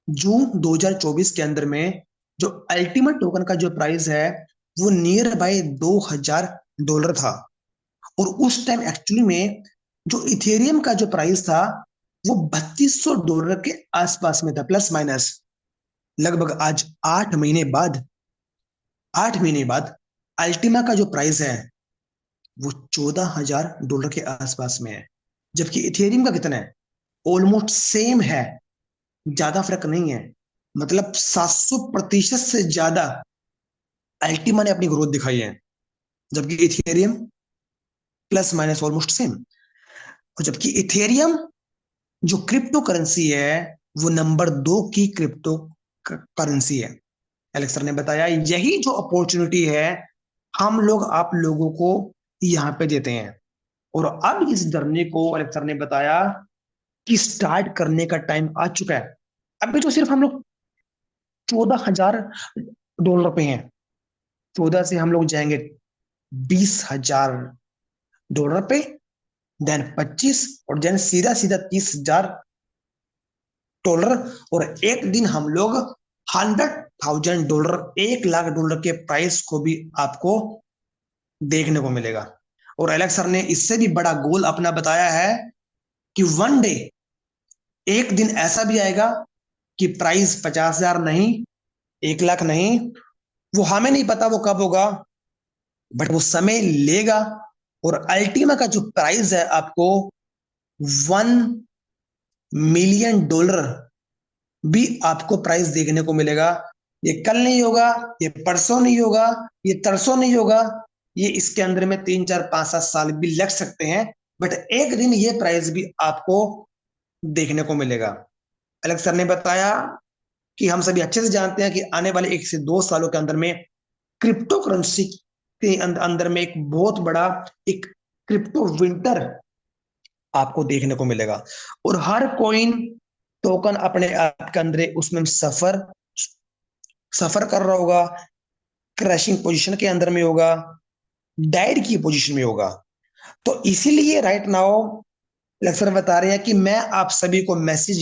जून 2024 के अंदर में जो अल्टीमेट टोकन का जो प्राइस है वो नियर बाय $2,000 था। और उस टाइम एक्चुअली में जो इथेरियम का जो प्राइस था वो $3,200 के आसपास में था, प्लस माइनस। लगभग आज 8 महीने बाद, 8 महीने बाद अल्टीमा का जो प्राइस है वो $14,000 के आसपास में है। जबकि इथेरियम का कितना है? ऑलमोस्ट सेम है, ज्यादा फर्क नहीं है। मतलब 700% से ज्यादा अल्टीमा ने अपनी ग्रोथ दिखाई है, जबकि Ethereum plus minus almost same. और जबकि इथेरियम जो क्रिप्टो करेंसी है, वो नंबर 2 की क्रिप्टो करेंसी है। एलेक्स सर ने बताया यही जो अपॉर्चुनिटी है, हम लोग आप लोगों को यहाँ पे देते हैं। और अब इस जर्नी को एलेक्स सर ने बताया कि स्टार्ट करने का टाइम आ चुका है। अभी तो सिर्फ हम लोग $14,000 पे हैं। 14 से हम लोग जाएंगे $20,000 पे, देन 25, और देन सीधा सीधा $30,000। और एक दिन हम लोग $100,000, $1,00,000 के प्राइस को भी आपको देखने को मिलेगा। और एलेक्स सर ने इससे भी बड़ा गोल अपना बताया है कि वन डे, एक दिन ऐसा भी आएगा कि प्राइस 50,000 नहीं, 1,00,000 नहीं, वो हमें नहीं पता वो कब होगा, बट वो समय लेगा। और अल्टीमा का जो प्राइस है आपको $1 मिलियन भी आपको प्राइस देखने को मिलेगा। ये कल नहीं होगा, ये परसों नहीं होगा, ये तरसों नहीं होगा, ये इसके अंदर में 3, 4, 5, 7 साल भी लग सकते हैं, बट एक दिन ये प्राइस भी आपको देखने को मिलेगा। अलग सर ने बताया कि हम सभी अच्छे से जानते हैं कि आने वाले 1 से 2 सालों के अंदर में क्रिप्टो करेंसी के अंदर में एक बहुत बड़ा एक क्रिप्टो विंटर आपको देखने को मिलेगा। और हर कॉइन टोकन अपने आप के अंदर उसमें सफर सफर कर रहा होगा, क्रैशिंग पोजीशन के अंदर में होगा, डाइड की पोजीशन में होगा। तो इसीलिए राइट नाउ लेक्चर बता रहे हैं कि मैं आप सभी को मैसेज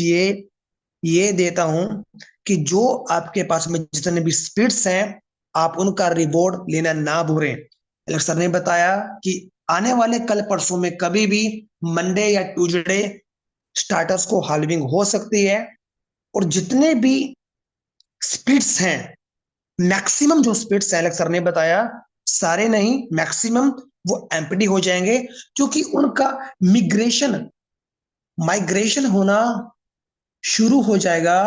ये देता हूं कि जो आपके पास में जितने भी स्पिरिट्स हैं, आप उनका रिवॉर्ड लेना ना भूलें। लेक्चर ने बताया कि आने वाले कल परसों में कभी भी मंडे या ट्यूसडे स्टार्टर्स को हाल्विंग हो सकती है। और जितने भी स्पिरिट्स हैं, मैक्सिमम जो स्पिरिट्स है सर ने बताया, सारे नहीं, मैक्सिमम वो एम्प्टी हो जाएंगे, क्योंकि उनका मिग्रेशन माइग्रेशन होना शुरू हो जाएगा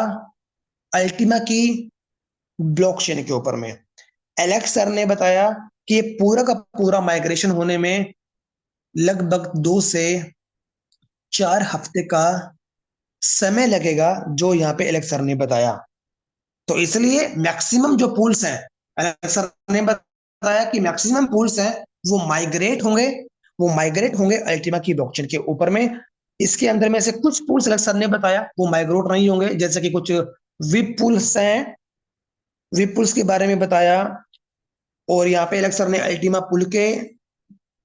अल्टीमा की ब्लॉकचेन के ऊपर में। एलेक्स सर ने बताया कि ये पूरा का पूरा माइग्रेशन होने में लगभग 2 से 4 हफ्ते का समय लगेगा, जो यहाँ पे एलेक्स सर ने बताया। तो इसलिए मैक्सिमम जो पूल्स हैं, एलेक्स सर ने बताया कि मैक्सिमम पूल्स हैं वो माइग्रेट होंगे अल्टीमा की ब्लॉकचेन के ऊपर में। इसके अंदर में से कुछ पूल्स एलेक्स सर ने बताया वो माइग्रेट नहीं होंगे, जैसे कि कुछ विप पूल्स हैं, विप पूल्स के बारे में बताया। और यहाँ पे एलेक्स सर ने अल्टीमा पुल के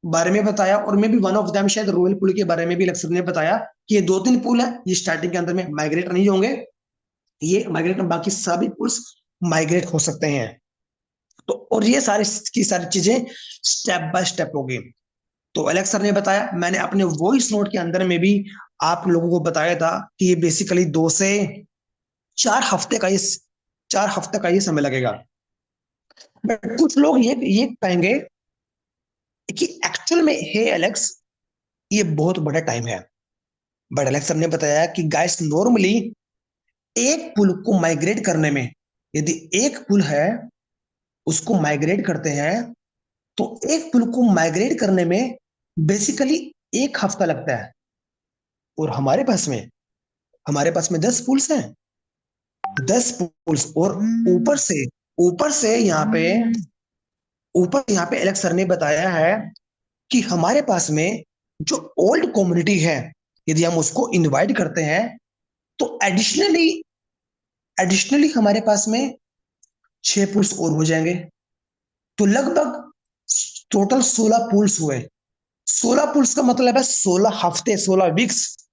बारे में बताया, और मे भी वन ऑफ देम शायद रॉयल पुल के बारे में भी एलेक्स सर ने बताया कि ये 2-3 पुल है, ये स्टार्टिंग के अंदर में माइग्रेट नहीं होंगे, ये माइग्रेट, बाकी सभी पुल्स माइग्रेट हो सकते हैं। तो और ये सारी की सारी चीजें स्टेप बाय स्टेप होगी। तो एलेक्स सर ने बताया, मैंने अपने वॉइस नोट के अंदर में भी आप लोगों को बताया था कि ये बेसिकली 2 से 4 हफ्ते का ये 4 हफ्ते का ये समय लगेगा। बट कुछ लोग ये कहेंगे कि एक्चुअल में हे एलेक्स, ये बहुत बड़ा टाइम है। बट एलेक्स सर ने बताया कि गाइस नॉर्मली एक पुल को माइग्रेट करने में, यदि एक पुल है उसको माइग्रेट करते हैं, तो एक पुल को माइग्रेट करने में बेसिकली 1 हफ्ता लगता है। और हमारे पास में 10 पुल्स हैं, 10 पुल्स। और ऊपर से यहाँ पे एलेक्स सर ने बताया है कि हमारे पास में जो ओल्ड कम्युनिटी है, यदि हम उसको इनवाइट करते हैं, तो एडिशनली हमारे पास में 6 पुल्स और हो जाएंगे। तो लगभग टोटल 16 पुल्स हुए। 16 पुल्स का मतलब है 16 हफ्ते, 16 वीक्स।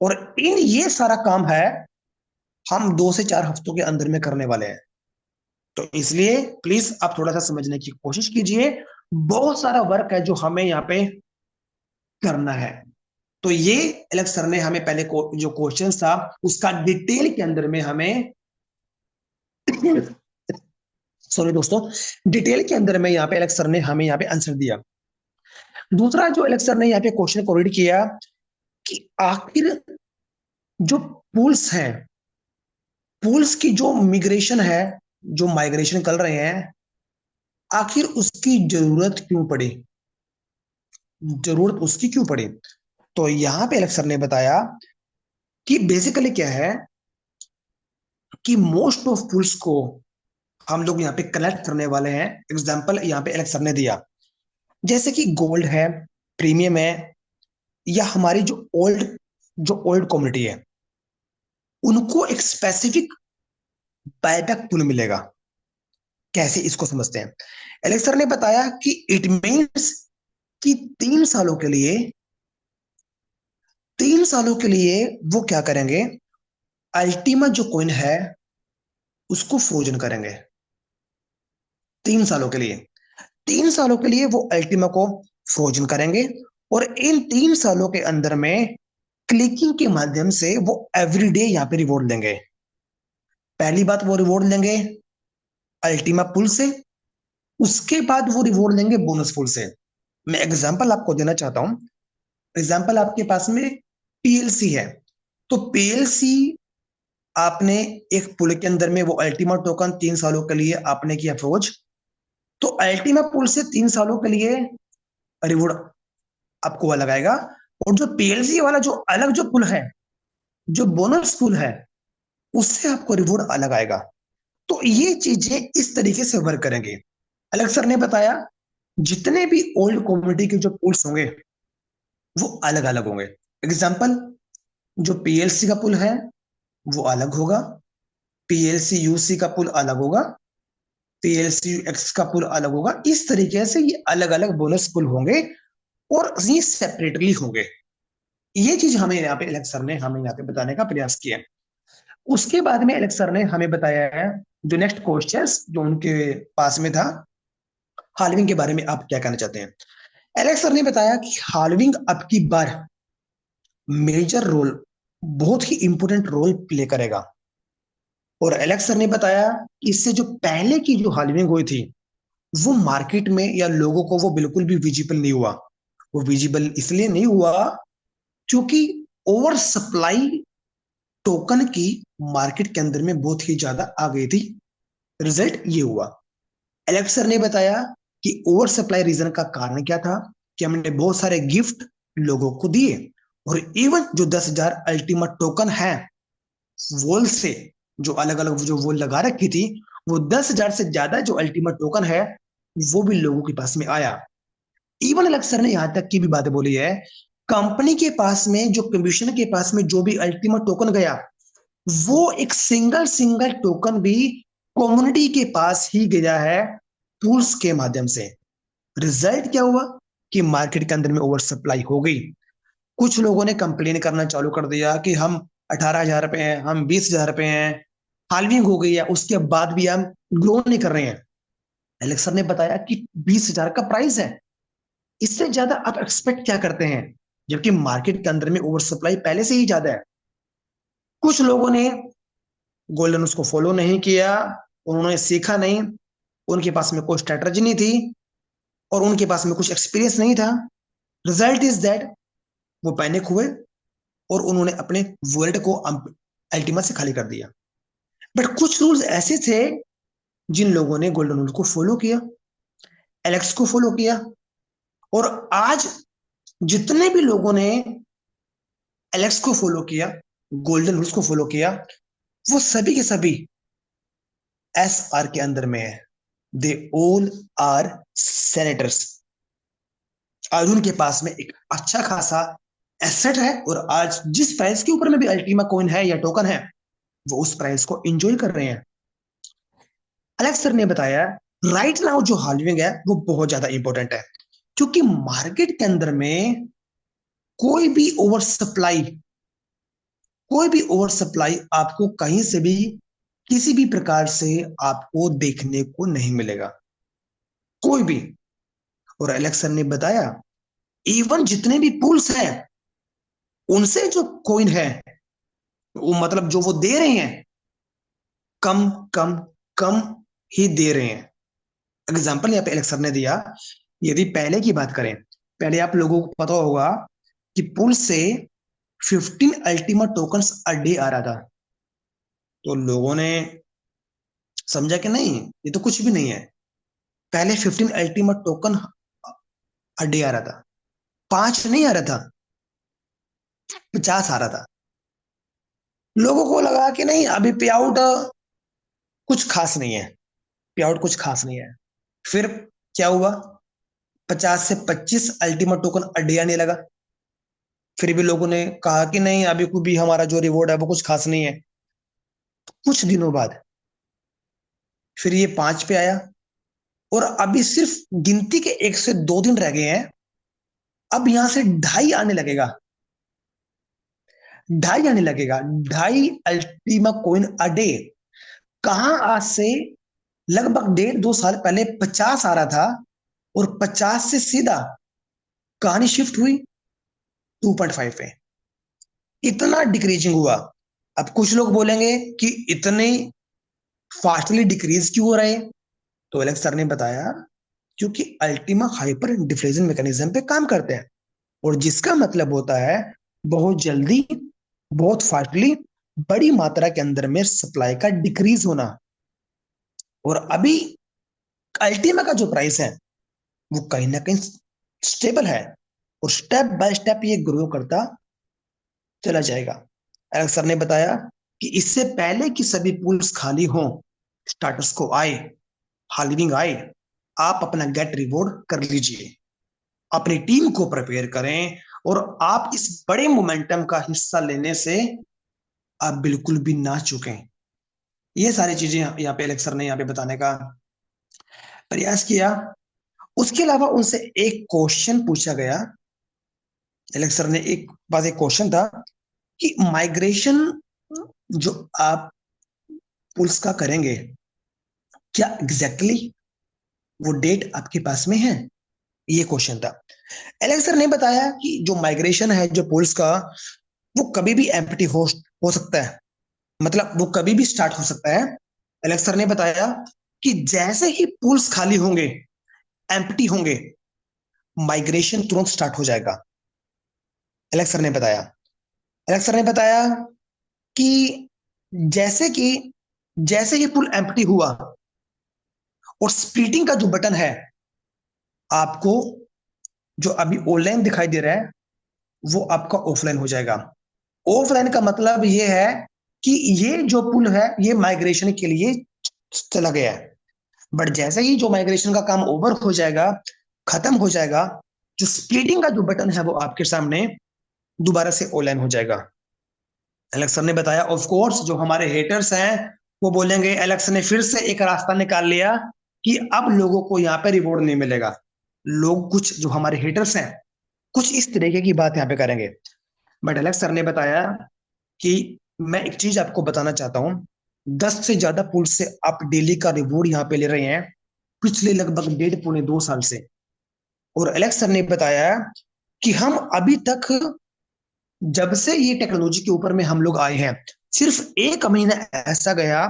और इन ये सारा काम है हम 2 से 4 हफ्तों के अंदर में करने वाले हैं। तो इसलिए प्लीज आप थोड़ा सा समझने की कोशिश कीजिए, बहुत सारा वर्क है जो हमें यहाँ पे करना है। तो ये एलेक्स सर ने हमें पहले जो क्वेश्चन था उसका डिटेल के अंदर में हमें सॉरी दोस्तों, डिटेल के अंदर में यहाँ पे एलेक्स सर ने हमें यहाँ पे आंसर दिया। दूसरा जो एलेक्स सर ने यहाँ पे क्वेश्चन को रीड किया कि आखिर जो पुल्स हैं, पुल्स की जो मिग्रेशन है, जो माइग्रेशन कर रहे हैं, आखिर उसकी जरूरत क्यों पड़ी, जरूरत उसकी क्यों पड़ी। तो यहाँ पे एलेक्स सर ने बताया कि बेसिकली क्या है कि मोस्ट ऑफ पुल्स को हम लोग यहाँ पे कनेक्ट करने वाले हैं। एग्जाम्पल यहाँ पे एलेक्स सर ने दिया, जैसे कि गोल्ड है, प्रीमियम है, या हमारी जो ओल्ड कम्युनिटी है, उनको एक स्पेसिफिक बायबैक पुल मिलेगा। कैसे, इसको समझते हैं। एलेक्स सर ने बताया कि इट मीन्स कि 3 सालों के लिए, 3 सालों के लिए वो क्या करेंगे, अल्टीमा जो कॉइन है उसको फ्रोजन करेंगे। 3 सालों के लिए, 3 सालों के लिए वो अल्टीमा को फ्रोजन करेंगे, और इन 3 सालों के अंदर में क्लिकिंग के माध्यम से वो एवरीडे यहाँ पे रिवॉर्ड देंगे। पहली बात वो रिवॉर्ड लेंगे अल्टीमा पुल से, उसके बाद वो रिवॉर्ड लेंगे बोनस पुल से। मैं एग्जांपल आपको देना चाहता हूं। एग्जांपल आपके पास में पीएलसी है, तो पीएलसी आपने एक पुल के अंदर में वो अल्टीमा टोकन 3 सालों के लिए आपने किया फ्रोज, तो अल्टीमा पुल से 3 सालों के लिए रिवॉर्ड आपको अलग आएगा। और जो पीएलसी वाला जो अलग जो पुल है, जो बोनस पुल है, उससे आपको रिवॉर्ड अलग आएगा। तो ये चीजें इस तरीके से वर्क करेंगे। अलग सर ने बताया जितने भी ओल्ड कम्युनिटी के जो पुल्स होंगे वो अलग अलग होंगे। एग्जाम्पल, जो पीएलसी का पुल है वो अलग होगा, पीएलसी यूसी का पुल अलग होगा, पीएलसी एक्स का पुल अलग होगा। इस तरीके से ये अलग अलग बोनस पुल होंगे और ये सेपरेटली होंगे। ये चीज हमें यहाँ पे एलेक्स सर ने हमें यहाँ पे बताने का प्रयास किया। उसके बाद में एलेक्स सर ने हमें बताया है जो नेक्स्ट क्वेश्चन जो उनके पास में था, हाल्विंग के बारे में आप क्या कहना चाहते हैं। एलेक्स सर ने बताया कि हाल्विंग अब की बार मेजर रोल, बहुत ही इंपॉर्टेंट रोल प्ले करेगा। और एलेक्स सर ने बताया कि इससे जो पहले की जो हाल्विंग हुई थी वो मार्केट में या लोगों को वो बिल्कुल भी विजिबल नहीं हुआ। वो विजिबल इसलिए नहीं हुआ क्योंकि ओवर सप्लाई टोकन की मार्केट के अंदर में बहुत ही ज्यादा आ गई थी। रिजल्ट ये हुआ। एलेक्स सर ने बताया कि ओवर सप्लाई रीजन का कारण क्या था, कि हमने बहुत सारे गिफ्ट लोगों को दिए, और इवन जो 10,000 अल्टीमेट टोकन है वॉल से, जो अलग अलग जो वॉल लगा रखी थी, वो 10,000 से ज्यादा जो अल्टीमेट टोकन है वो भी लोगों के पास में आया। इवन अलग सर ने यहां तक की भी बात बोली है, कंपनी के पास में जो कमीशन के पास में जो भी अल्टीमेट टोकन गया, वो एक सिंगल सिंगल टोकन भी कम्युनिटी के पास ही गया है टूल्स के माध्यम से। रिजल्ट क्या हुआ कि मार्केट के अंदर में ओवर सप्लाई हो गई। कुछ लोगों ने कंप्लेन करना चालू कर दिया कि हम 18,000 पे हैं, हम 20,000 पे हैं, हाल्विंग हो गई है, उसके बाद भी हम ग्रो नहीं कर रहे हैं। एलेक्स सर ने बताया कि 20,000 का प्राइस है, इससे ज्यादा आप एक्सपेक्ट क्या करते हैं, जबकि मार्केट के अंदर में ओवर सप्लाई पहले से ही ज्यादा है। कुछ लोगों ने गोल्डन उसको फॉलो नहीं किया, उन्होंने सीखा नहीं, उनके पास में कोई स्ट्रेटजी नहीं थी, और उनके पास में कुछ एक्सपीरियंस नहीं था। रिजल्ट इज दैट वो पैनिक हुए और उन्होंने अपने वर्ल्ड को अल्टीमा से खाली कर दिया। बट कुछ रूल्स ऐसे थे जिन लोगों ने गोल्डन रूल को फॉलो किया, एलेक्स को फॉलो किया, और आज जितने भी लोगों ने एलेक्स को फॉलो किया, गोल्डन रूल्स को फॉलो किया, वो सभी के सभी एस आर के अंदर में है। They all are senators. आज उनके पास में एक अच्छा खासा एसेट है, और आज जिस प्राइस के ऊपर में भी अल्टीमा कॉइन है या टोकन है, वो उस प्राइस को एंजॉय कर रहे हैं। अलेक्स सर ने बताया राइट नाउ जो हाल्विंग है वो बहुत ज्यादा इंपॉर्टेंट है, क्योंकि मार्केट के अंदर में कोई भी ओवर सप्लाई, कोई भी ओवर सप्लाई आपको कहीं से भी किसी भी प्रकार से आपको देखने को नहीं मिलेगा, कोई भी। और एलेक्स सर ने बताया इवन जितने भी पूल्स हैं उनसे जो कॉइन है, वो मतलब जो वो दे रहे हैं, कम कम कम ही दे रहे हैं। एग्जाम्पल यहाँ पे एलेक्स सर ने दिया, यदि पहले की बात करें पहले आप लोगों को पता होगा कि पुल से 15 अल्टीमा टोकन्स अ डे आ रहा था। तो लोगों ने समझा कि नहीं, ये तो कुछ भी नहीं है। पहले 15 अल्टीमा टोकन अ डे आ रहा था, 5 नहीं आ रहा था, 50 आ रहा था। लोगों को लगा कि नहीं, अभी पे आउट कुछ खास नहीं है, पे आउट कुछ खास नहीं है। फिर क्या हुआ, 50 से 25 अल्टीमेट टोकन अड्डे आने लगा। फिर भी लोगों ने कहा कि नहीं, अभी कोई भी हमारा जो रिवॉर्ड है वो कुछ खास नहीं है। कुछ दिनों बाद फिर ये 5 पे आया, और अभी सिर्फ गिनती के 1 से 2 दिन रह गए हैं। अब यहां से 2.5 आने लगेगा, 2.5 आने लगेगा, 2.5 अल्टीमा कोइन अ डे। कहाँ आज से लगभग 1.5 2 साल पहले 50 आ रहा था, और 50 से सीधा कहानी शिफ्ट हुई 2.5 पे। इतना डिक्रीजिंग हुआ। अब कुछ लोग बोलेंगे कि इतने फास्टली डिक्रीज क्यों हो रहे हैं। तो एलेक्स सर ने बताया, क्योंकि अल्टीमा हाइपर डिफ्लेशन मैकेनिज्म पे काम करते हैं, और जिसका मतलब होता है बहुत जल्दी, बहुत फास्टली, बड़ी मात्रा के अंदर में सप्लाई का डिक्रीज होना। और अभी अल्टीमा का जो प्राइस है वो कहीं ना कहीं स्टेबल है, और स्टेप बाय स्टेप ये ग्रो करता चला जाएगा। एलेक्स सर ने बताया कि इससे पहले कि सभी पूल्स खाली हों, स्टार्टर्स को आए, हालिविंग आए, आप अपना गेट रिवॉर्ड कर लीजिए, अपनी टीम को प्रिपेयर करें, और आप इस बड़े मोमेंटम का हिस्सा लेने से आप बिल्कुल भी ना चुकें। ये सारी चीजें यहाँ पे एलेक्स सर ने यहाँ पे बताने का प्रयास किया। उसके अलावा उनसे एक क्वेश्चन पूछा गया। एलेक्स सर ने एक क्वेश्चन था कि माइग्रेशन जो आप पुल्स का करेंगे, क्या एग्जैक्टली exactly वो डेट आपके पास में है, ये क्वेश्चन था। एलेक्स सर ने बताया कि जो माइग्रेशन है जो पुल्स का, वो कभी भी एम्प्टी हो सकता है, मतलब वो कभी भी स्टार्ट हो सकता है। एलेक्स सर ने बताया कि जैसे ही पुल्स खाली होंगे, एम्प्टी होंगे, माइग्रेशन तुरंत स्टार्ट हो जाएगा। एलेक्स सर ने बताया, एलेक्स सर ने बताया कि जैसे कि जैसे ही पुल एम्प्टी हुआ, और स्प्लिटिंग का जो बटन है आपको, जो अभी ऑनलाइन दिखाई दे रहा है, वो आपका ऑफलाइन हो जाएगा। ऑफलाइन का मतलब ये है कि ये जो पुल है ये माइग्रेशन के लिए चला गया है। बट जैसे ही जो माइग्रेशन का काम ओवर हो जाएगा, खत्म हो जाएगा, जो स्प्लिटिंग का जो बटन है वो आपके सामने दोबारा से ऑनलाइन हो जाएगा। एलेक्स ने बताया, ऑफ कोर्स जो हमारे हेटर्स हैं वो बोलेंगे एलेक्स ने फिर से एक रास्ता निकाल लिया कि अब लोगों को यहाँ पे रिवॉर्ड नहीं मिलेगा। लोग, कुछ जो हमारे हेटर्स हैं, कुछ इस तरीके की बात यहाँ पे करेंगे। बट एलेक्स सर ने बताया कि मैं एक चीज आपको बताना चाहता हूँ, 10 से ज्यादा पुल से आप डेली का रिवॉर्ड यहाँ पे ले रहे हैं पिछले लगभग 1.5 पौने 2 साल से। और एलेक्स सर ने बताया कि हम अभी तक, जब से ये टेक्नोलॉजी के ऊपर में हम लोग आए हैं, सिर्फ 1 महीना ऐसा गया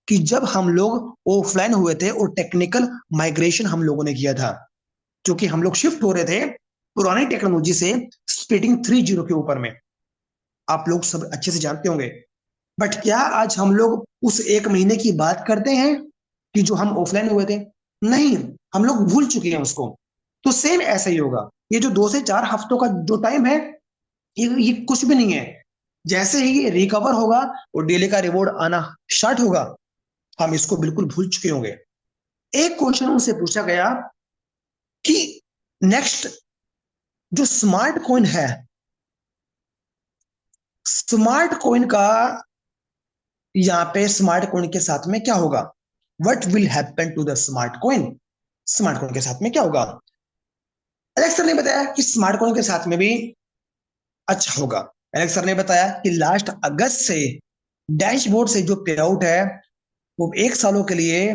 कि जब हम लोग ऑफलाइन हुए थे और टेक्निकल माइग्रेशन हम लोगों ने किया था, क्योंकि हम लोग शिफ्ट हो रहे थे पुरानी टेक्नोलॉजी से स्प्लिटिंग 3.0 के ऊपर में। आप लोग सब अच्छे से जानते होंगे। बट क्या आज हम लोग उस 1 महीने की बात करते हैं कि जो हम ऑफलाइन हुए थे? नहीं, हम लोग भूल चुके हैं उसको। तो सेम ऐसा ही होगा, ये जो 2 से 4 हफ्तों का जो टाइम है, ये कुछ भी नहीं है। जैसे ही ये रिकवर होगा और डेली का रिवॉर्ड आना स्टार्ट होगा, हम इसको बिल्कुल भूल चुके होंगे। एक क्वेश्चन उनसे पूछा गया कि नेक्स्ट जो स्मार्ट कॉइन है, स्मार्ट कॉइन का यहाँ पे स्मार्ट कॉइन के साथ में क्या होगा, what will happen to the smart coin, smart coin के साथ में क्या होगा। एलेक्स सर ने बताया कि स्मार्ट कॉइन के साथ में भी अच्छा होगा। एलेक्स सर ने बताया कि लास्ट अगस्त से डैशबोर्ड से जो पे आउट है वो 1 सालों के लिए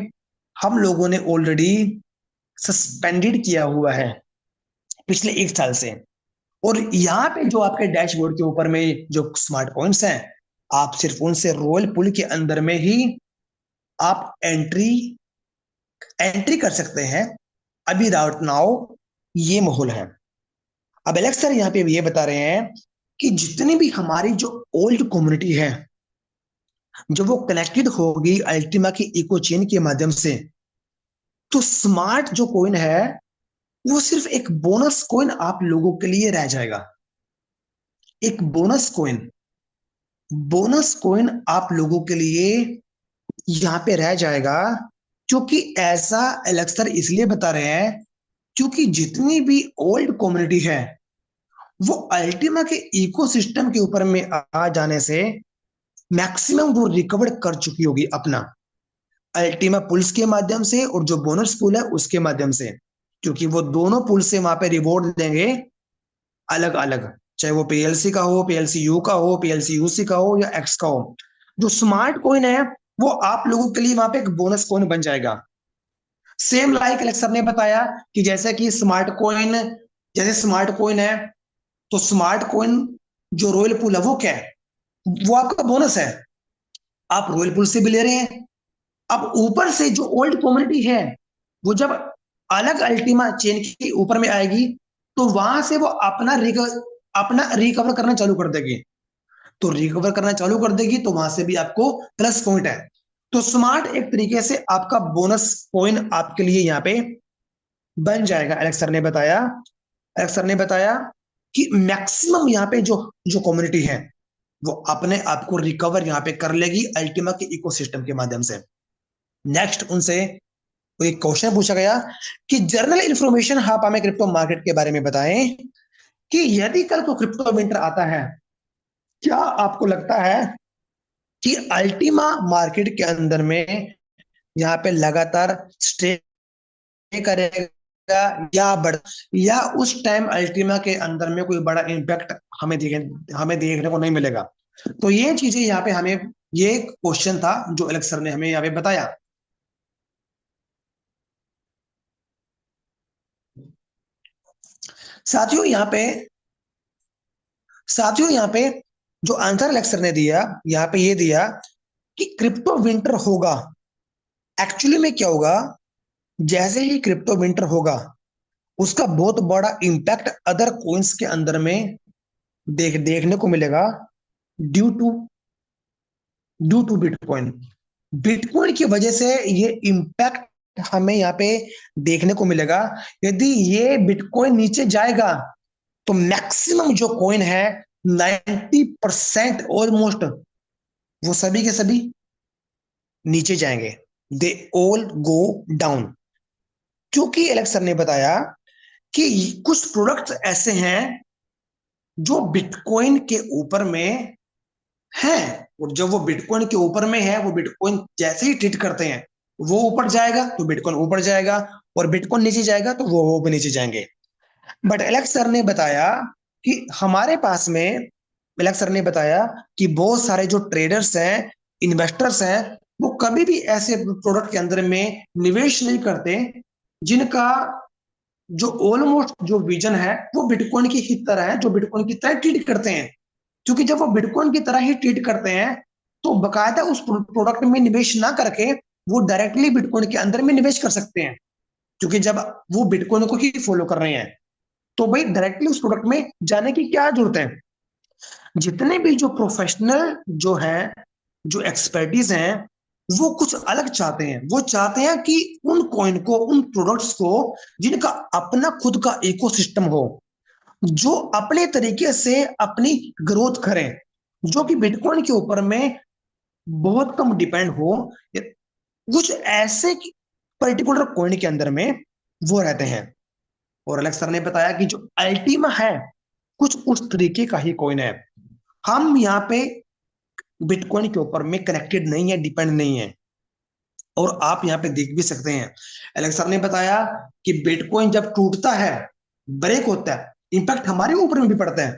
हम लोगों ने ऑलरेडी सस्पेंडेड किया हुआ है पिछले 1 साल से। और यहाँ पे जो आपके डैशबोर्ड के ऊपर में जो स्मार्ट कॉइन्स हैं, आप सिर्फ उनसे रॉयल पुल के अंदर में ही आप एंट्री एंट्री कर सकते हैं। अभी राउट नाउ ये माहौल है। अब एलेक्स सर यहाँ पे ये बता रहे हैं कि जितनी भी हमारी जो ओल्ड कम्युनिटी है, जब वो कनेक्टेड होगी अल्टीमा की इको चेन के माध्यम से, तो स्मार्ट जो कॉइन है वो सिर्फ एक बोनस कॉइन आप लोगों के लिए रह जाएगा। एक बोनस कॉइन आप लोगों के लिए यहाँ पे रह जाएगा। क्योंकि ऐसा एलेक्सर इसलिए बता रहे हैं क्योंकि जितनी भी ओल्ड कम्युनिटी है वो अल्टीमा के इकोसिस्टम के ऊपर में आ जाने से मैक्सिमम वो रिकवर कर चुकी होगी अपना, अल्टीमा पुल्स के माध्यम से और जो बोनस पुल है उसके माध्यम से। क्योंकि वो दोनों पुल से वहां पे रिवॉर्ड देंगे अलग अलग, चाहे वो पीएलसी का हो, पीएलसी यू का हो, पीएलसी यूसी का हो या एक्स का हो। जो स्मार्ट कॉइन है वो आप लोगों के लिए वहां पे एक बोनस कॉइन बन जाएगा। सेम लाइक अलेक्सर ने बताया कि जैसे कि स्मार्ट कॉइन है, तो स्मार्ट कॉइन जो रॉयल पुल है वो क्या है, वो आपका बोनस है। आप रॉयल पुल से भी ले रहे हैं। अब ऊपर से जो ओल्ड कम्युनिटी है वो जब अलग अल्टीमा चेन के ऊपर में आएगी तो वहां से वो अपना रिकवर करना चालू कर देगी। तो रिकवर करना चालू कर देगी तो वहां से भी आपको प्लस पॉइंट है। तो स्मार्ट एक तरीके से आपका बोनस कॉइन आपके लिए यहाँ पे बन जाएगा। अलेक्स सर ने बताया कि मैक्सिमम यहाँ पे जो जो कम्युनिटी है वो अपने आप को रिकवर यहाँ पे कर लेगी अल्टीमा के इकोसिस्टम के माध्यम से। नेक्स्ट उनसे एक क्वेश्चन पूछा गया कि जर्नल इंफॉर्मेशन आप हमें क्रिप्टो मार्केट के बारे में बताएं कि यदि कल को क्रिप्टो विंटर आता है, क्या आपको लगता है कि अल्टीमा मार्केट के अंदर में यहाँ पे लगातार स्टे करेगा या बढ़, या उस टाइम अल्टीमा के अंदर में कोई बड़ा इम्पैक्ट हमें देखने को नहीं मिलेगा। तो ये चीजें यहाँ पे हमें, ये क्वेश्चन था जो एलेक्स सर ने हमें यहाँ पे बताया। साथियों यहाँ पे साथियों यहाँ पे जो आंसर लेक्चर ने दिया यहाँ पे ये दिया कि क्रिप्टो विंटर होगा। एक्चुअली में क्या होगा, जैसे ही क्रिप्टो विंटर होगा उसका बहुत बड़ा इंपैक्ट अदर कोइंस के अंदर में देखने को मिलेगा। Due to due to bitcoin, bitcoin की वजह से ये इंपैक्ट हमें यहाँ पे देखने को मिलेगा। यदि ये बिटकॉइन नीचे जाएगा तो मैक्सिमम जो कॉइन है 90% ऑलमोस्ट वो सभी के सभी नीचे जाएंगे। They all go down. क्योंकि एलेक्स सर ने बताया कि कुछ प्रोडक्ट्स ऐसे हैं जो बिटकॉइन के ऊपर में है, और जब वो बिटकॉइन के ऊपर में है वो बिटकॉइन जैसे ही ट्रीट करते हैं वो ऊपर जाएगा तो बिटकॉइन ऊपर जाएगा, और बिटकॉइन नीचे जाएगा तो वो भी नीचे जाएंगे। बट एलेक्स सर ने बताया कि हमारे पास में एलेक्स सर ने बताया कि बहुत सारे जो ट्रेडर्स हैं, इन्वेस्टर्स हैं, वो कभी भी ऐसे प्रोडक्ट के अंदर में निवेश नहीं करते जिनका जो ऑलमोस्ट जो विजन है वो बिटकॉइन की ही तरह है, जो बिटकॉइन की तरह ट्रीट करते हैं। क्योंकि जब वो बिटकॉइन की तरह ही ट्रीट करते हैं तो बकायदा उस प्रोडक्ट में निवेश ना करके वो डायरेक्टली बिटकॉइन के अंदर में निवेश कर सकते हैं। क्योंकि जब वो बिटकॉइन को ही फॉलो कर रहे हैं तो भाई डायरेक्टली उस प्रोडक्ट में जाने की क्या जरूरत है। जितने भी जो प्रोफेशनल जो है, जो एक्सपर्टीज हैं, वो कुछ अलग चाहते हैं। वो चाहते हैं कि उन कॉइन को, उन प्रोडक्ट्स को जिनका अपना खुद का इकोसिस्टम हो, जो अपने तरीके से अपनी ग्रोथ करें, जो कि बिटकॉइन के ऊपर में बहुत कम डिपेंड हो। कुछ ऐसे पर्टिकुलर कॉइन के अंदर में वो रहते हैं। और अलेक्स सर ने बताया कि जो अल्टीमा है कुछ उस तरीके का ही कॉइन है। हम यहाँ पे बिटकॉइन के ऊपर में कनेक्टेड नहीं है, डिपेंड नहीं है। और आप यहाँ पे देख भी सकते हैं, एलेक्स सर ने बताया कि बिटकॉइन जब टूटता है, ब्रेक होता है, इंपैक्ट हमारे ऊपर में भी पड़ता है,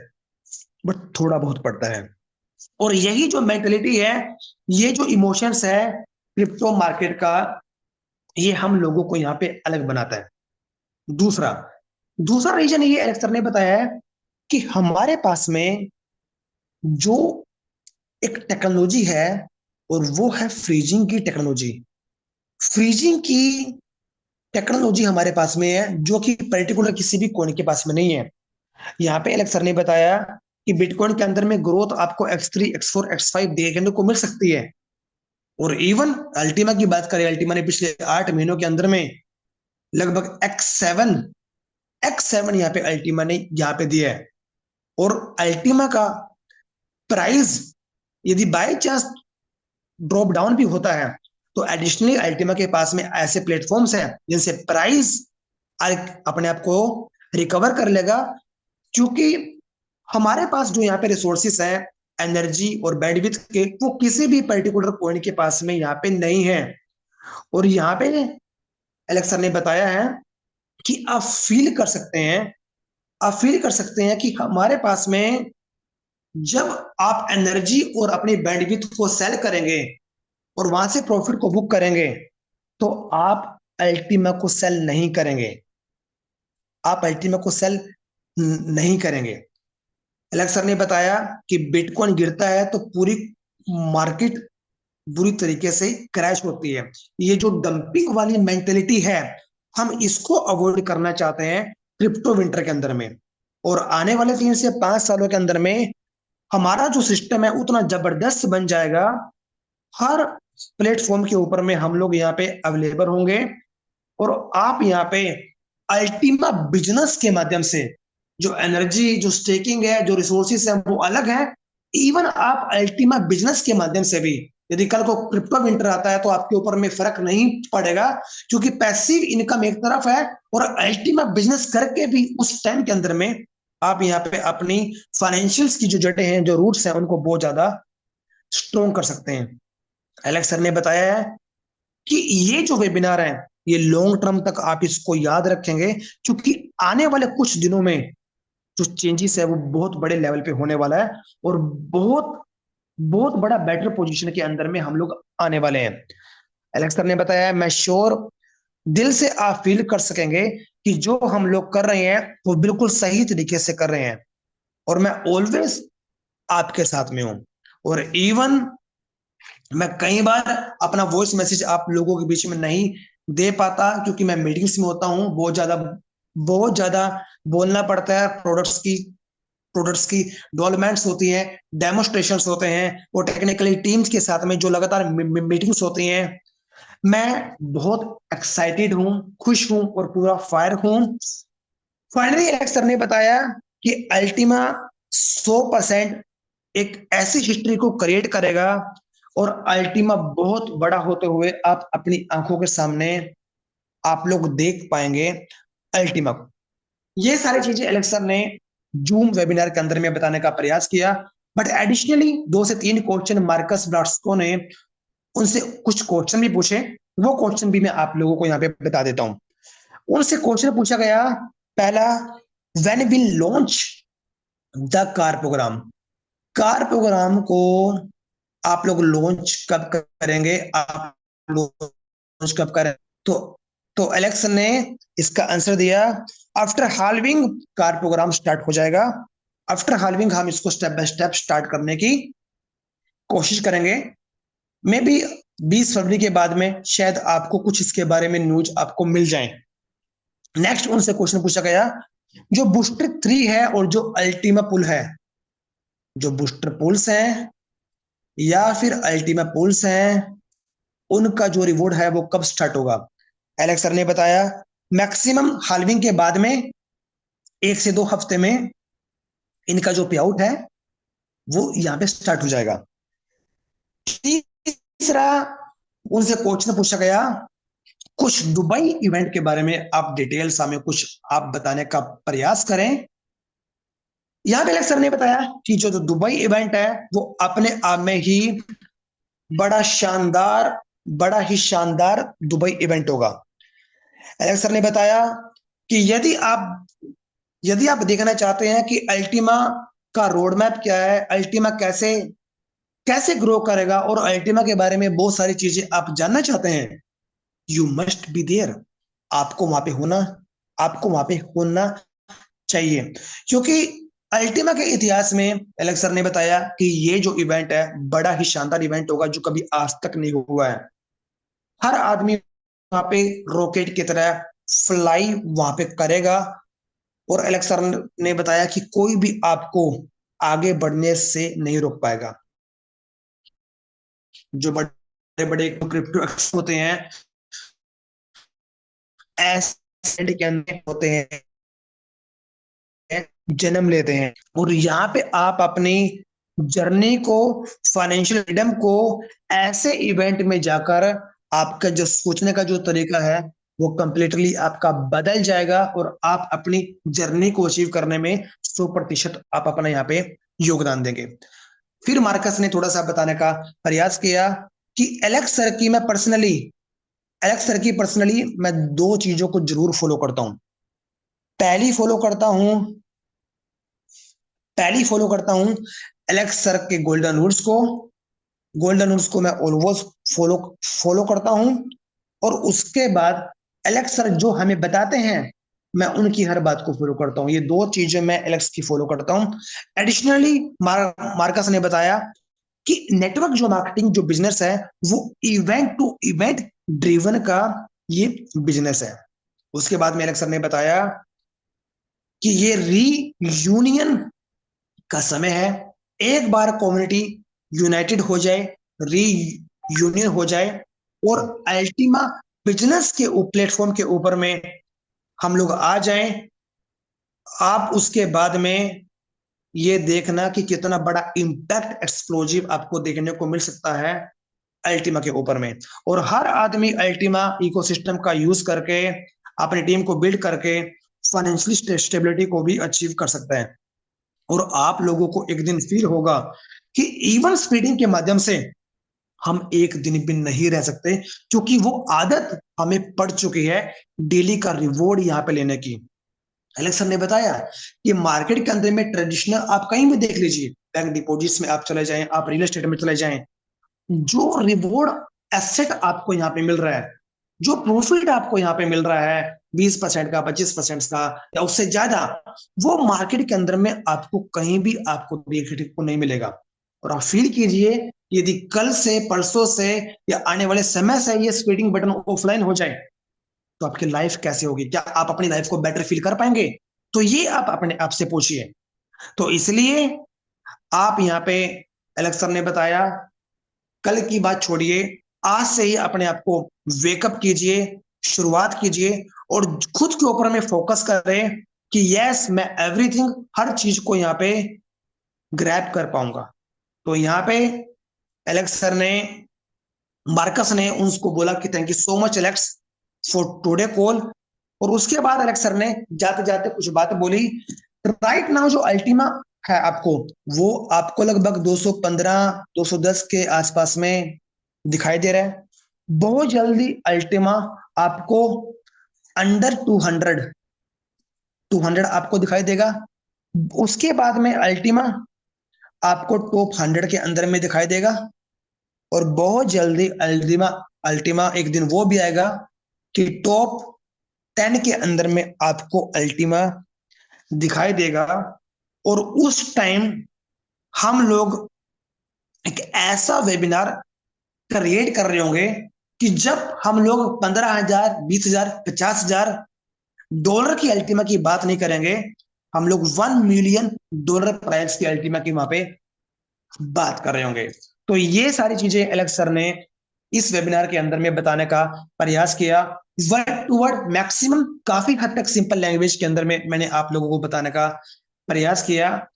बट थोड़ा बहुत पड़ता है। और यही जो मेंटेलिटी है, ये जो इमोशंस है क्रिप्टो मार्केट का, ये हम लोगों को यहाँ पे अलग बनाता है। दूसरा दूसरा रीजन ये एलेक्स सर ने बताया है कि हमारे पास में जो एक टेक्नोलॉजी है और वो है फ्रीजिंग की टेक्नोलॉजी। फ्रीजिंग की टेक्नोलॉजी हमारे पास में है जो कि पर्टिकुलर किसी भी कोने के पास में नहीं है। यहाँ पे एलेक्स सर ने बताया कि बिटकॉइन के अंदर में ग्रोथ आपको X3 X4 X5 देखने को मिल सकती है। और इवन अल्टीमा की बात करें, अल्टीमा ने पिछले 8 महीनों के अंदर में लगभग X7 यहाँ पे अल्टीमा ने यहाँ पे दिया है। और अल्टीमा का प्राइस यदि बाय चांस ड्रॉप डाउन भी होता है तो एडिशनली अल्टीमा के पास में ऐसे प्लेटफॉर्म्स हैं जिनसे प्राइस अपने आप को रिकवर कर लेगा। क्योंकि हमारे पास जो यहाँ पे रिसोर्सेस हैं एनर्जी और बैंडविड्थ के, वो किसी भी पर्टिकुलर पॉइंट के पास में यहाँ पे नहीं है। और यहाँ पे एलेक्स सर ने बताया है कि आप फील कर सकते हैं कि हमारे पास में जब आप एनर्जी और अपनी बैंडविड्थ को सेल करेंगे और वहां से प्रॉफिट को बुक करेंगे तो आप अल्टीमा को सेल नहीं करेंगे, आप अल्टीमा को सेल नहीं करेंगे। एलेक्स सर ने बताया कि बिटकॉइन गिरता है तो पूरी मार्केट बुरी तरीके से क्रैश होती है। ये जो डंपिंग वाली मेंटेलिटी है, हम इसको अवॉइड करना चाहते हैं क्रिप्टो विंटर के अंदर में। और आने वाले 3 से 5 सालों के अंदर में हमारा जो सिस्टम है उतना जबरदस्त बन जाएगा, हर प्लेटफॉर्म के ऊपर में हम लोग यहाँ पे अवेलेबल होंगे। और आप यहाँ पे अल्टीमा बिजनेस के माध्यम से जो एनर्जी, जो स्टेकिंग है, जो रिसोर्सेस है वो अलग है। इवन आप अल्टीमा बिजनेस के माध्यम से भी यदि कल को क्रिप्टो विंटर आता है तो आपके ऊपर में फर्क नहीं पड़ेगा, क्योंकि पैसिव इनकम एक तरफ है और अल्टीमा बिजनेस करके भी उस टाइम के अंदर में आप यहाँ पे अपनी फाइनेंशियल्स की जो जड़ें हैं, जो रूट्स हैं, उनको बहुत ज्यादा स्ट्रोंग कर सकते हैं। एलेक्स सर ने बताया है कि ये जो वेबिनार है ये लॉन्ग टर्म तक आप इसको याद रखेंगे, क्योंकि आने वाले कुछ दिनों में जो चेंजेस है वो बहुत बड़े लेवल पे होने वाला है और बहुत बहुत बड़ा बेटर पोजीशन के अंदर में हम लोग आने वाले हैं। एलेक्स सर ने बताया, मैं श्योर दिल से आप फील कर सकेंगे कि जो हम लोग कर रहे हैं वो बिल्कुल सही तरीके से कर रहे हैं और मैं ऑलवेज आपके साथ में हूं। और इवन मैं कई बार अपना वॉइस मैसेज आप लोगों के बीच में नहीं दे पाता, क्योंकि मैं मीटिंग्स में होता हूँ, बहुत ज्यादा बोलना पड़ता है। प्रोडक्ट्स की डेवलपमेंट्स होती हैं, डेमोस्ट्रेशंस होते हैं और टेक्निकली टीम्स के साथ में जो लगातार मीटिंग्स होती हैं। मैं बहुत एक्साइटेड हूँ, खुश हूँ और पूरा फायर हूँ। फाइनली एलेक्स सर ने बताया कि अल्टीमा 100% एक ऐसी हिस्ट्री को क्रिएट करेगा और अल्टीमा बहुत बड़ा होते हुए आप अपनी आंखों के सामने आप लोग देख पाएंगे अल्टीमा को। ये सारी चीजें एलेक्स सर ने जूम वेबिनार के अंदर में बताने का प्रयास किया। बट एडिशनली 2 से 3 क्वेश्चन मार्कस ब्रास्को ने उनसे कुछ क्वेश्चन भी पूछे, वो क्वेश्चन भी मैं आप लोगों को यहाँ पे बता देता हूँ। उनसे क्वेश्चन पूछा गया, पहला, when will launch the car program को आप लोग लॉन्च कब करेंगे, आप लॉन्च कब करें? तो एलेक्स ने इसका आंसर दिया, after halving car program start हो जाएगा। आफ्टर हाल्विंग हम इसको स्टेप बाय स्टेप स्टार्ट करने की कोशिश करेंगे। मे बी 20 फरवरी के बाद में शायद आपको कुछ इसके बारे में न्यूज आपको मिल जाए। नेक्स्ट उनसे क्वेश्चन पूछा गया, जो बूस्टर 3 है और जो अल्टीमा पुल है, जो बूस्टर पुल्स हैं या फिर अल्टीमा पुल्स हैं, उनका जो रिवॉर्ड है वो कब स्टार्ट होगा? एलेक्स सर ने बताया, मैक्सिमम हाल्विंग के बाद में 1 से 2 हफ्ते में इनका जो पे आउट है वो यहाँ पे स्टार्ट हो जाएगा। तीसरा उनसे क्वेश्चन पूछा गया, कुछ दुबई इवेंट के बारे में आप डिटेल्स हमें कुछ आप बताने का प्रयास करें। यहां पे एलेक्स सर ने बताया कि जो दुबई इवेंट है वो अपने आप में ही बड़ा ही शानदार दुबई इवेंट होगा। एलेक्स सर ने बताया कि यदि आप देखना चाहते हैं कि अल्टीमा का रोड मैप क्या है, अल्टीमा कैसे कैसे ग्रो करेगा और अल्टीमा के बारे में बहुत सारी चीजें आप जानना चाहते हैं, यू मस्ट बी देयर। आपको वहां पे होना चाहिए, क्योंकि अल्टीमा के इतिहास में एलेक्स सर ने बताया कि ये जो इवेंट है बड़ा ही शानदार इवेंट होगा जो कभी आज तक नहीं हुआ है। हर आदमी वहां पे रॉकेट की तरह फ्लाई वहां पे करेगा और एलेक्स सर ने बताया कि कोई भी आपको आगे बढ़ने से नहीं रोक पाएगा। जो बड़े बड़े क्रिप्टो होते हैं ऐसे के अंदर होते हैं, जन्म लेते हैं। और यहाँ पे आप अपनी जर्नी को, फाइनेंशियल फ्रीडम को ऐसे इवेंट में जाकर आपका जो सोचने का जो तरीका है वो कंप्लीटली आपका बदल जाएगा और आप अपनी जर्नी को अचीव करने में 100% आप अपना यहाँ पे योगदान देंगे। फिर मार्कस ने थोड़ा सा बताने का प्रयास किया कि एलेक्स सर की पर्सनली मैं दो चीजों को जरूर फॉलो करता हूं। पहली फॉलो करता हूं पहली फॉलो करता हूं एलेक्स सर के गोल्डन रूल्स को मैं ऑलवेज फॉलो फॉलो करता हूं। और उसके बाद एलेक्स सर जो हमें बताते हैं मैं उनकी हर बात को फॉलो करता हूं। ये दो चीजें मैं एलेक्स की फॉलो करता हूं। एडिशनली मार्कस ने बताया कि नेटवर्क जो मार्केटिंग जो बिजनेस है वो इवेंट टू इवेंट ड्रिवन का ये बिजनेस है। उसके बाद में एलेक्स सर ने बताया कि ये री यूनियन का समय है। एक बार कम्युनिटी यूनाइटेड हो जाए, री यूनियन हो जाए और अल्टीमा बिजनेस के प्लेटफॉर्म के ऊपर में हम लोग आ जाएं, आप उसके बाद में ये देखना कि कितना बड़ा इंपैक्ट एक्सप्लोजिव आपको देखने को मिल सकता है अल्टीमा के ऊपर में। और हर आदमी अल्टीमा इकोसिस्टम का यूज करके अपनी टीम को बिल्ड करके फाइनेंशियली स्टेबिलिटी को भी अचीव कर सकता है। और आप लोगों को एक दिन फील होगा कि इवन स्पीडिंग के माध्यम से हम एक दिन भी नहीं रह सकते, क्योंकि वो आदत हमें पड़ चुकी है डेली का रिवॉर्ड यहाँ पे लेने की। एलेक्स सर ने बताया कि मार्केट के अंदर में ट्रेडिशनल आप कहीं भी देख लीजिए, बैंक डिपॉजिट्स में आप चले जाएं, आप रियल एस्टेट में चले जाएं, जो रिवॉर्ड एसेट आपको यहाँ पे मिल रहा है, जो प्रॉफिट आपको यहाँ पे मिल रहा है 20% का, 25% का या उससे ज्यादा, वो मार्केट के अंदर में आपको कहीं भी आपको देखने को नहीं मिलेगा। और आप फील कीजिए, यदि कल से, परसों से या आने वाले समय से ये स्पीडिंग बटन ऑफलाइन हो जाए तो आपकी लाइफ कैसे होगी? क्या आप अपनी लाइफ को बेटर फील कर पाएंगे? तो ये आप अपने आप से पूछिए। तो इसलिए आप यहाँ पे एलेक्स सर ने बताया, कल की बात छोड़िए, आज से ही अपने आप को वेकअप कीजिए, शुरुआत कीजिए और खुद के ऊपर में फोकस करें कि यस मैं एवरीथिंग, हर चीज को यहाँ पे ग्रैब कर पाऊंगा। तो यहाँ पे एलेक्स सर ने, मार्कस ने उनको बोला कि thank you so much Alex for today call. और उसके बाद एलेक्स सर ने जाते जाते कुछ बात बोली। राइट नाउ जो अल्टीमा है आपको, वो आपको लगभग 215 210 के आसपास में दिखाई दे रहा है। बहुत जल्दी अल्टीमा आपको अंडर 200 आपको दिखाई देगा। उसके बाद में अल्टीमा आपको टॉप 100 के अंदर में दिखाई देगा। और बहुत जल्दी अल्टीमा अल्टीमा एक दिन वो भी आएगा कि टॉप 10 के अंदर में आपको अल्टीमा दिखाई देगा। और उस टाइम हम लोग एक ऐसा वेबिनार क्रिएट कर रहे होंगे कि जब हम लोग 15,000, 20,000, 50,000 डॉलर की अल्टीमा की बात नहीं करेंगे, हम लोग $1 मिलियन प्राइस की अल्टीमा की वहां पे बात कर रहे होंगे। तो ये सारी चीजें एलेक्स सर ने इस वेबिनार के अंदर में बताने का प्रयास किया, वर्ड टू वर्ड मैक्सिमम, काफी हद तक सिंपल लैंग्वेज के अंदर में मैंने आप लोगों को बताने का प्रयास किया।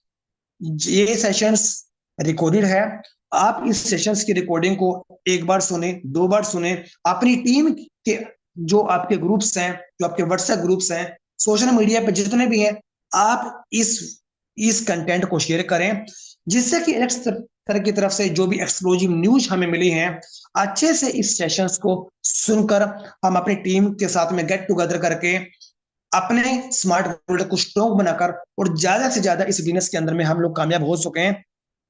ये सेशंस रिकॉर्डेड है। आप इस सेशंस की रिकॉर्डिंग को एक बार सुने, दो बार सुने, अपनी टीम के जो आपके ग्रुप्स हैं, जो आपके व्हाट्सएप ग्रुप्स हैं, सोशल मीडिया पे जितने भी हैं, आप इस कंटेंट को शेयर करें, जिससे कि नेक्स्ट सर की तरफ से जो भी एक्सक्लूसिव न्यूज हमें मिली है, अच्छे से इस सेशंस को सुनकर हम अपनी टीम के साथ में गेट टुगेदर करके अपने स्मार्ट गोल्ड को स्ट्रॉन्ग बनाकर और ज्यादा से ज्यादा इस बिजनेस के अंदर में हम लोग कामयाब हो सके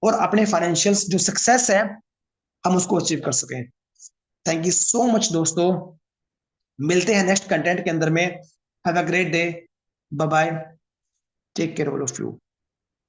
और अपने फाइनेंशियल जो सक्सेस है हम उसको अचीव कर सकें। थैंक यू सो मच दोस्तों, मिलते हैं नेक्स्ट कंटेंट के अंदर में। Have a great day, bye bye, take care all of you.